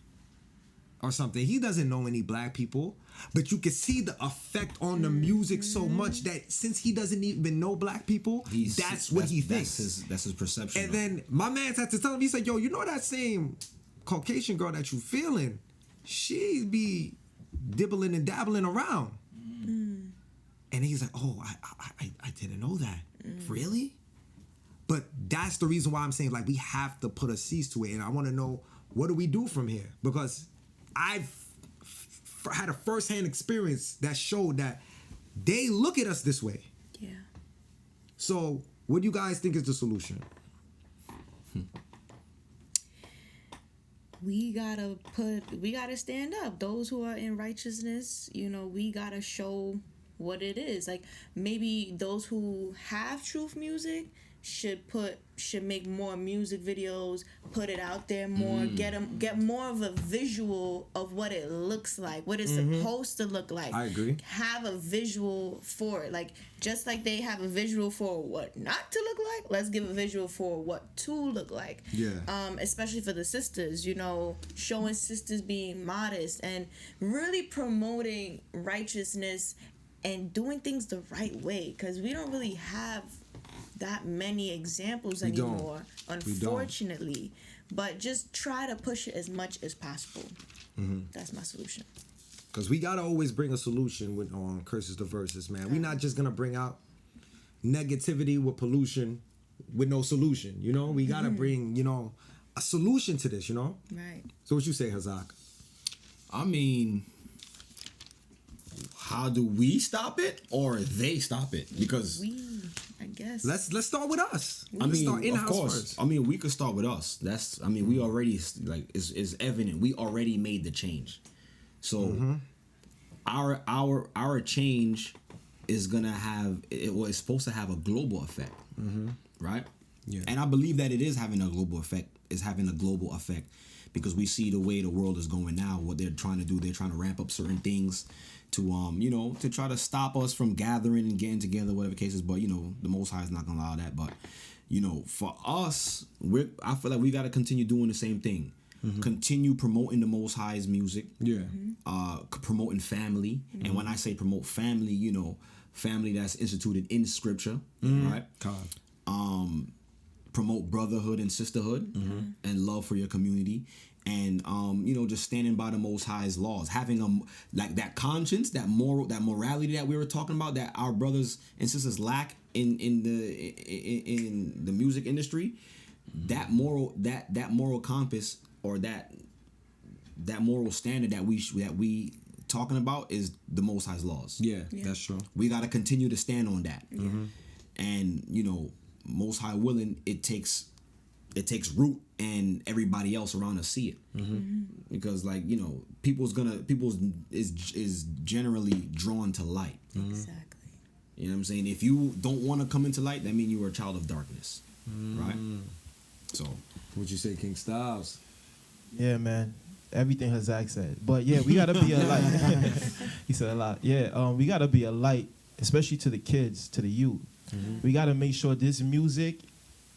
or something. He doesn't know any black people, but you can see the effect on the music so much that since he doesn't even know black people, that's what he thinks. That's his perception. And then my man had to tell him, he said, "Yo, you know that same Caucasian girl that you feeling, she be dibbling and dabbling around." And he's like, "Oh, I didn't know that." Really? But that's the reason why I'm saying, like, we have to put a cease to it. And I want to know, what do we do from here? Because I've had a first-hand experience that showed that they look at us this way. Yeah. So what do you guys think is the solution? We gotta stand up. Those who are in righteousness, you know, we gotta show what it is. Like, maybe those who have truth music should make more music videos, put it out there more, get more of a visual of what it looks like, what it's supposed to look like. I agree. Have a visual for it. Like, just like they have a visual for what not to look like, let's give a visual for what to look like. Yeah. Especially for the sisters, you know, showing sisters being modest and really promoting righteousness and doing things the right way, because we don't really have that many examples anymore, unfortunately. But just try to push it as much as possible. That's my solution. Because we gotta always bring a solution on Curses to Verses, man. We're not just gonna bring out negativity with pollution with no solution, you know? We gotta bring, you know, a solution to this, you know? Right. So what you say, Hazak? I mean, how do we stop it or they stop it? Because I guess. Let's start with us. I mean, start in-house of course. first. I mean, we could start with us. We already, like, is evident. We already made the change. So our change is gonna have it's supposed to have a global effect, right? Yeah. And I believe that it is having a global effect. Because we see the way the world is going now. What they're trying to do, they're trying to ramp up certain things to you know, to try to stop us from gathering and getting together, whatever the case is. But you know, the Most High is not gonna allow that. But you know, for us, I feel like we got to continue doing the same thing. Continue promoting the Most High's music. Yeah. Promoting family, and when I say promote family, you know, family that's instituted in Scripture, right? God. Promote brotherhood and sisterhood and love for your community, and you know, just standing by the Most High's laws, having like that conscience, that morality that we were talking about, that our brothers and sisters lack in the music industry. That moral compass, or that moral standard that we talking about, is the Most High's laws. Yeah, that's true. We got to continue to stand on that, and you know, Most High willing, it takes root, and everybody else around us see it, because, like, you know, people is generally drawn to light. Exactly. You know what I'm saying? If you don't want to come into light, that means you are a child of darkness, right? So, What'd you say, King Styles? Yeah, man. Everything Hazak said. But yeah, we gotta be a light. He said a lot. Yeah, we gotta be a light, especially to the kids, to the youth. We gotta make sure this music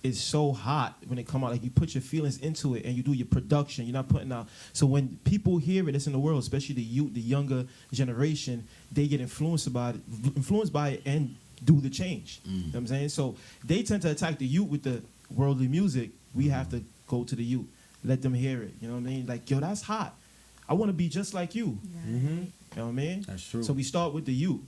is so hot when it come out. Like, you put your feelings into it and you do your production. You're not putting out. So when people hear it, it's in the world, especially the youth, the younger generation, they get influenced by it and do the change. You know what I'm saying? So they tend to attack the youth with the worldly music. We have to go to the youth, let them hear it. You know what I mean? Like, yo, that's hot. I want to be just like you. Right. You know what I mean? That's true. So we start with the youth.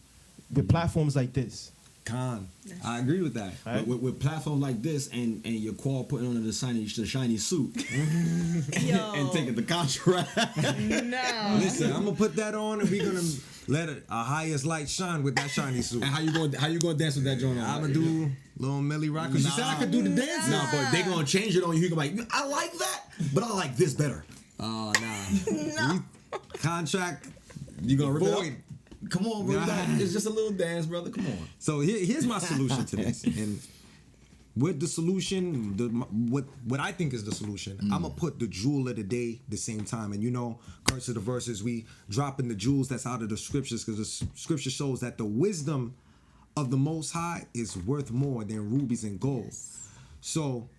with platforms like this. Khan, I agree with that. Right? With platforms like this and your qual putting on the shiny suit Yo. and taking the contract. No. Listen, I'm gonna put that on and we're gonna let our highest light shine with that shiny suit. And how you gonna dance with that joint on? I'm gonna do little Millie Rock because you said I could do the dance. Nah, but they gonna change it on you. You gonna be like, I like that, but I like this better. Oh nah. Contract. You gonna rip it void. up? Come on, bro. It's just a little dance, brother. Come on. So here's my solution to this. And with the solution, what I think is the solution, I'm gonna put the jewel of the day the same time. And you know, Curse of the Verses, we dropping the jewels that's out of the scriptures because the scripture shows that the wisdom of the Most High is worth more than rubies and gold. So,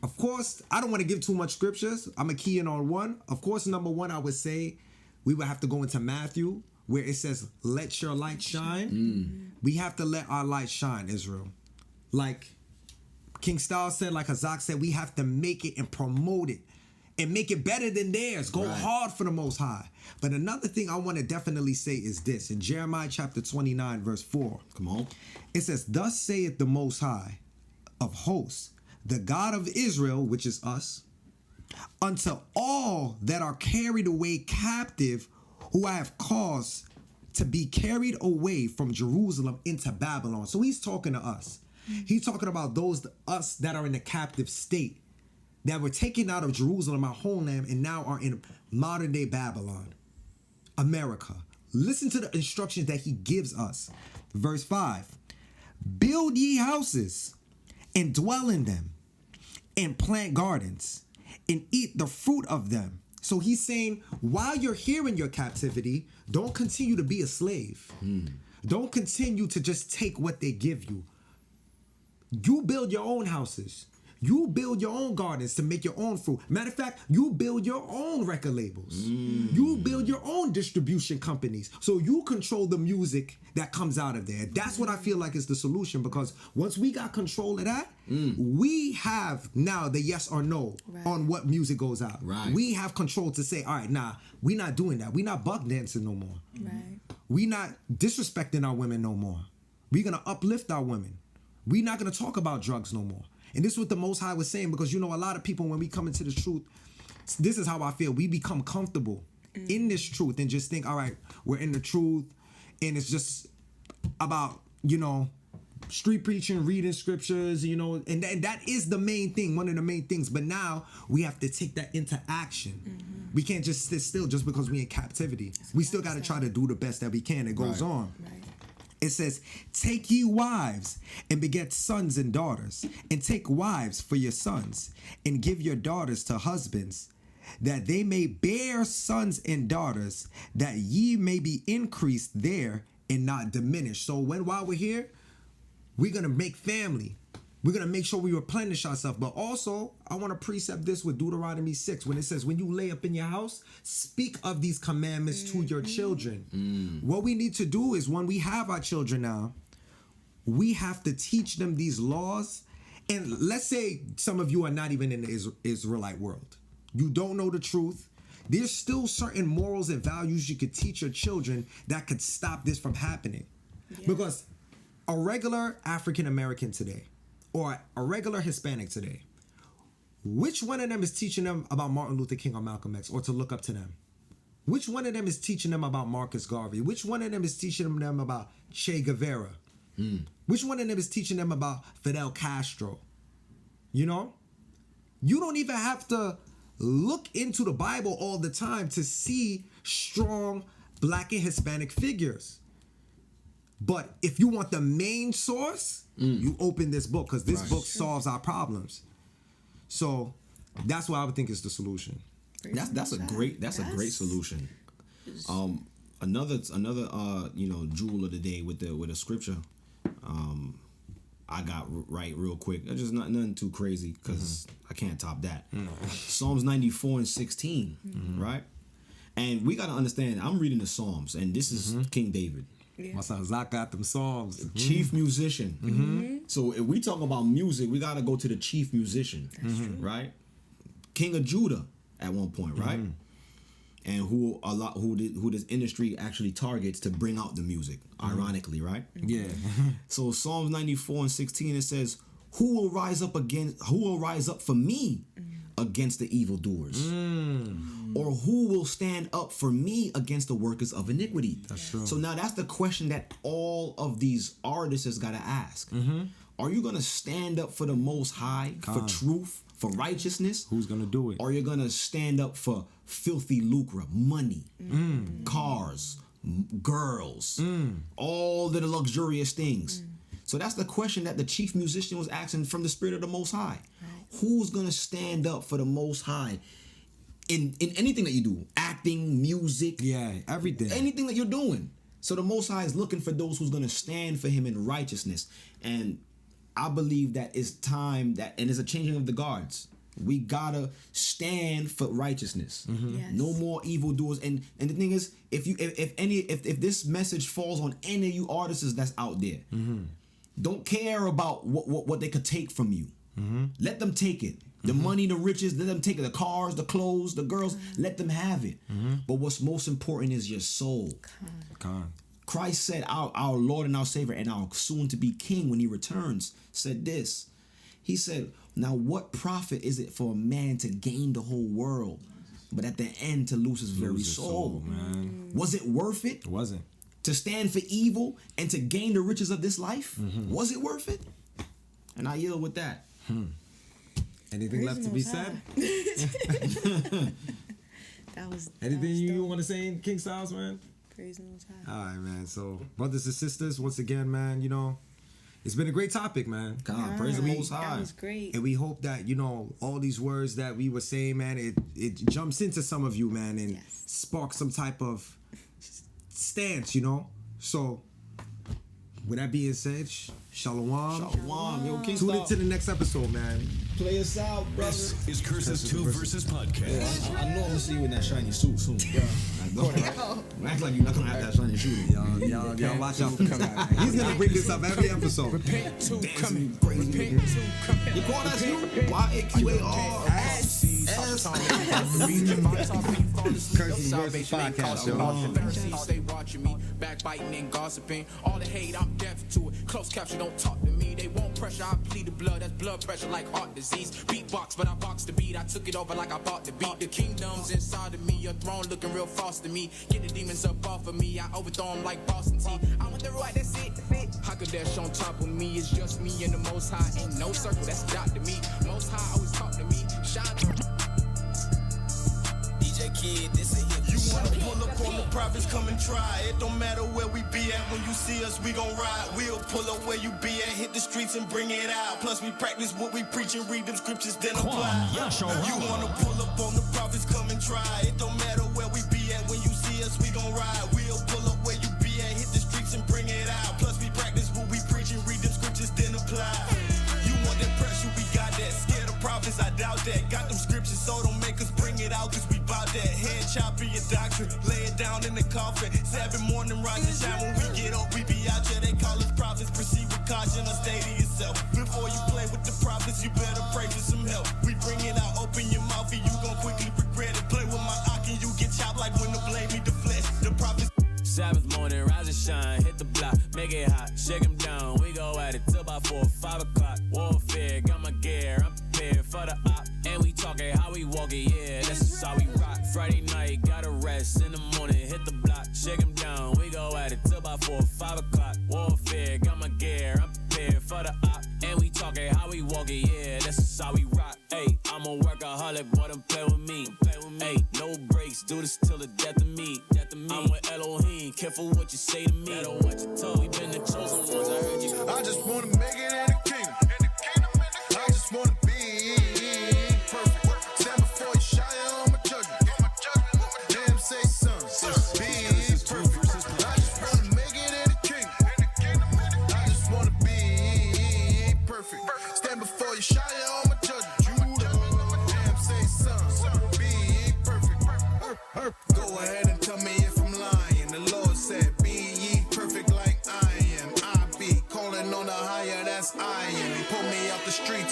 of course, I don't want to give too much scriptures. I'm gonna key in on one. Of course, number one, I would say we would have to go into Matthew, where it says, let your light shine. We have to let our light shine, Israel. Like King Styles said, like Hazak said, we have to make it and promote it and make it better than theirs. Go hard for the Most High. But another thing I want to definitely say is this. In Jeremiah chapter 29, verse 4. Come on. It says, thus saith the Most High of hosts, the God of Israel, which is us, unto all that are carried away captive, who I have caused to be carried away from Jerusalem into Babylon. So he's talking to us. He's talking about us that are in the captive state, that were taken out of Jerusalem, our homeland, and now are in modern day Babylon, America. Listen to the instructions that he gives us. Verse 5, build ye houses and dwell in them and plant gardens and eat the fruit of them. So he's saying, while you're here in your captivity, don't continue to be a slave. Don't continue to just take what they give you. You build your own houses. You build your own gardens to make your own fruit. Matter of fact, you build your own record labels. You build your own distribution companies. So you control the music that comes out of there. That's what I feel like is the solution, because once we got control of that, we have now the yes or no on what music goes out. Right. We have control to say, all right, nah, we not doing that. We not buck dancing no more. Right. We not disrespecting our women no more. We gonna uplift our women. We not gonna talk about drugs no more. And this is what the Most High was saying, because you know, a lot of people, when we come into the truth, this is how I feel. We become comfortable in this truth and just think, all right, we're in the truth, and it's just about, you know, street preaching, reading scriptures, you know, and that is the main thing, one of the main things. But now we have to take that into action. We can't just sit still just because we're in captivity. We still got to try to do the best that we can. It goes on. Right. It says, take ye wives and beget sons and daughters, and take wives for your sons, and give your daughters to husbands, that they may bear sons and daughters, that ye may be increased there and not diminished. So while we're here, we're going to make family. We're going to make sure we replenish ourselves. But also, I want to precept this with Deuteronomy 6, when it says, when you lay up in your house, speak of these commandments to your children. What we need to do is, when we have our children now, we have to teach them these laws. And let's say some of you are not even in the Israelite world. You don't know the truth. There's still certain morals and values you could teach your children that could stop this from happening. Yeah. Because a regular African American today, or a regular Hispanic today, which one of them is teaching them about Martin Luther King or Malcolm X, or to look up to them? Which one of them is teaching them about Marcus Garvey? Which one of them is teaching them about Che Guevara? Which one of them is teaching them about Fidel Castro? You know? You don't even have to look into the Bible all the time to see strong Black and Hispanic figures. But if you want the main source, you open this book, because this book solves our problems. So that's what I would think is the solution. That's a great solution. Another jewel of the day with the scripture. I got right real quick. Just nothing too crazy, because I can't top that. Psalms 94:16, right? And we got to understand, I'm reading the Psalms, and this is King David. Yeah. My son Zach got them Psalms. Chief musician. So if we talk about music, we got to go to the chief musician, right? King of Judah at one point, right? and who this industry actually targets to bring out the music. Ironically, right? Yeah. So Psalms 94:16 it says, "Who will rise up for me against the evildoers? Or who will stand up for me against the workers of iniquity?" That's true. So now that's the question that all of these artists has got to ask. Are you gonna stand up for the Most High, for truth, for righteousness? Who's gonna do it? Or you're gonna stand up for filthy lucre, money, cars, girls, all the luxurious things? So that's the question that the chief musician was asking from the Spirit of the Most High. Who's gonna stand up for the Most High in anything that you do? Acting, music, everything. anything that you're doing. So the Most High is looking for those who's gonna stand for Him in righteousness. And I believe that it's time that, and it's a changing of the guards. We gotta stand for righteousness. Yes. No more evildoers. And the thing is, if this message falls on any of you artists that's out there, don't care about what they could take from you. Let them take it. The money, the riches, let them take it. The cars, the clothes, the girls, let them have it. But what's most important is your soul. Christ said, our Lord and our Savior and our soon-to-be King, when He returns, said this. He said, now what profit is it for a man to gain the whole world, but at the end to lose his very soul? Man. Was it worth it? It wasn't. To stand for evil and to gain the riches of this life? Was it worth it? And I yield with that. Anything left to be said? That was Anything you want to say in King Styles, man? Praise the Most High. All right, man. So, brothers and sisters, once again, man, it's been a great topic, man. God, praise the Most High. That was great. And we hope that, all these words that we were saying, man, it jumps into some of you, man, and sparks some type of stance, So, with that being said, shalom. Shalom. Yo, King Tune Star, into the next episode, man. play us out, brother. This is Curses 2 versus Podcast. I know I'm gonna see you in that shiny suit soon. I know. Act like you're not gonna have that shiny suit. Y'all watch out for this guy. He's gonna bring this up every episode. Dancing crazy. You call that you? YAQAR. Curses versus Podcast, yo. Stay watching me, backbiting and gossiping. All the hate, I'm deaf to it. Close caption, don't talk to me. They want pressure, I plead the blood. That's blood pressure like heart disease. Beatbox, but I box the beat. I took it over like I bought the beat. The kingdom's inside of me. Your throne looking real false to me. Get the demons up off of me. I overthrow them like Boston Tea. I'm with the right, that's it. How could dash on top of me? It's just me and the Most High. Ain't no circle, that's dot to me. Most High always talk to me. Shine. DJ Kid, this is hit. You wanna pull up on the prophets, come and try. It don't matter where we be at. When you see us, we gon' ride. We'll pull up where you be at. Hit the streets and bring it out. Plus we practice what we preach and read them scriptures, then apply. You wanna pull up on the prophets, come and try. It don't matter where we be at. When you see us, we gon' ride. We'll pull up where you be at. Hit the streets and bring it out. Plus we practice what we preach and read them scriptures, then apply. You want that pressure, we got that. Scared of prophets, I doubt that. Got them scriptures, so don't make us bring it out, cause we bout that. Head chopping your doctrine, lay it down in the coffin. Sabbath morning, rise and shine. When we get up, we be out there. They call us prophets. Proceed with caution or stay to yourself. Before you play with the prophets, you better pray for some help. We bring it out, open your mouth and you gon' quickly regret it. Play with my eye and you get chopped like when the blade meet the flesh. The prophets. Sabbath morning, rise and shine, hit the block, make it hot, shake 'em down. We go at it till about 4 or 5 o'clock. Warfare, got my gear, I'm prepared for the op. And we talking how we walk it, yeah, that's just how we rock. Friday night, gotta rest, in the morning, hit the block, shake 'em down. We go at it till about 4 or 5 o'clock. Warfare, got my gear, I'm prepared for the op. And we talking how we walk it, yeah, that's just how we rock. Hey, I'm a workaholic, boy, don't play with me. Hey, no breaks, do this till the death of me. I'm with Elohim, careful what you say to me. Matter what you told, we been the chosen ones, I heard you. I just wanna make it in the kingdom. I just wanna be perfect. Stand before you, shy on my judgment. Damn, say something. Be perfect. I just wanna make it in the kingdom. I just wanna be perfect. Stand before you, shy on my judgment. Damn, say something. Be perfect. Go ahead and tell me if I'm lying. The Lord said, be ye perfect like I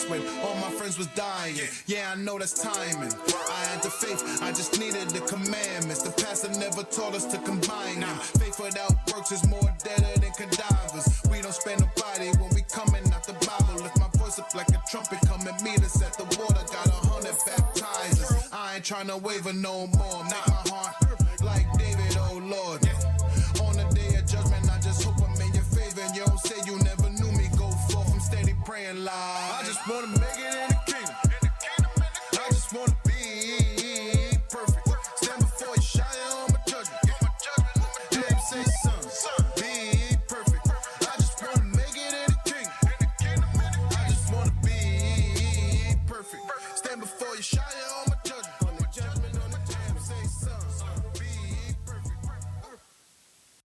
when all my friends was dying. Yeah, I know that's timing. I had the faith, I just needed the commandments. The pastor never taught us to combine them. Faith without works is more deader than cadavers. We don't spare nobody when we coming out the Bible. Lift my voice up like a trumpet, come and meet us at the water. Got 100 baptizers. I ain't trying to waver no more. Make my heart like David, oh Lord. On the day of judgment, I just hope I'm in your favor. And you don't say you never knew me. Go forth, I'm steady praying loud. I just wanna make it in the kingdom. I just wanna be perfect. Stand before you, shy on my judgment. Name say son, be perfect. I just wanna make it in the kingdom. I just wanna be perfect. Stand before you, shy on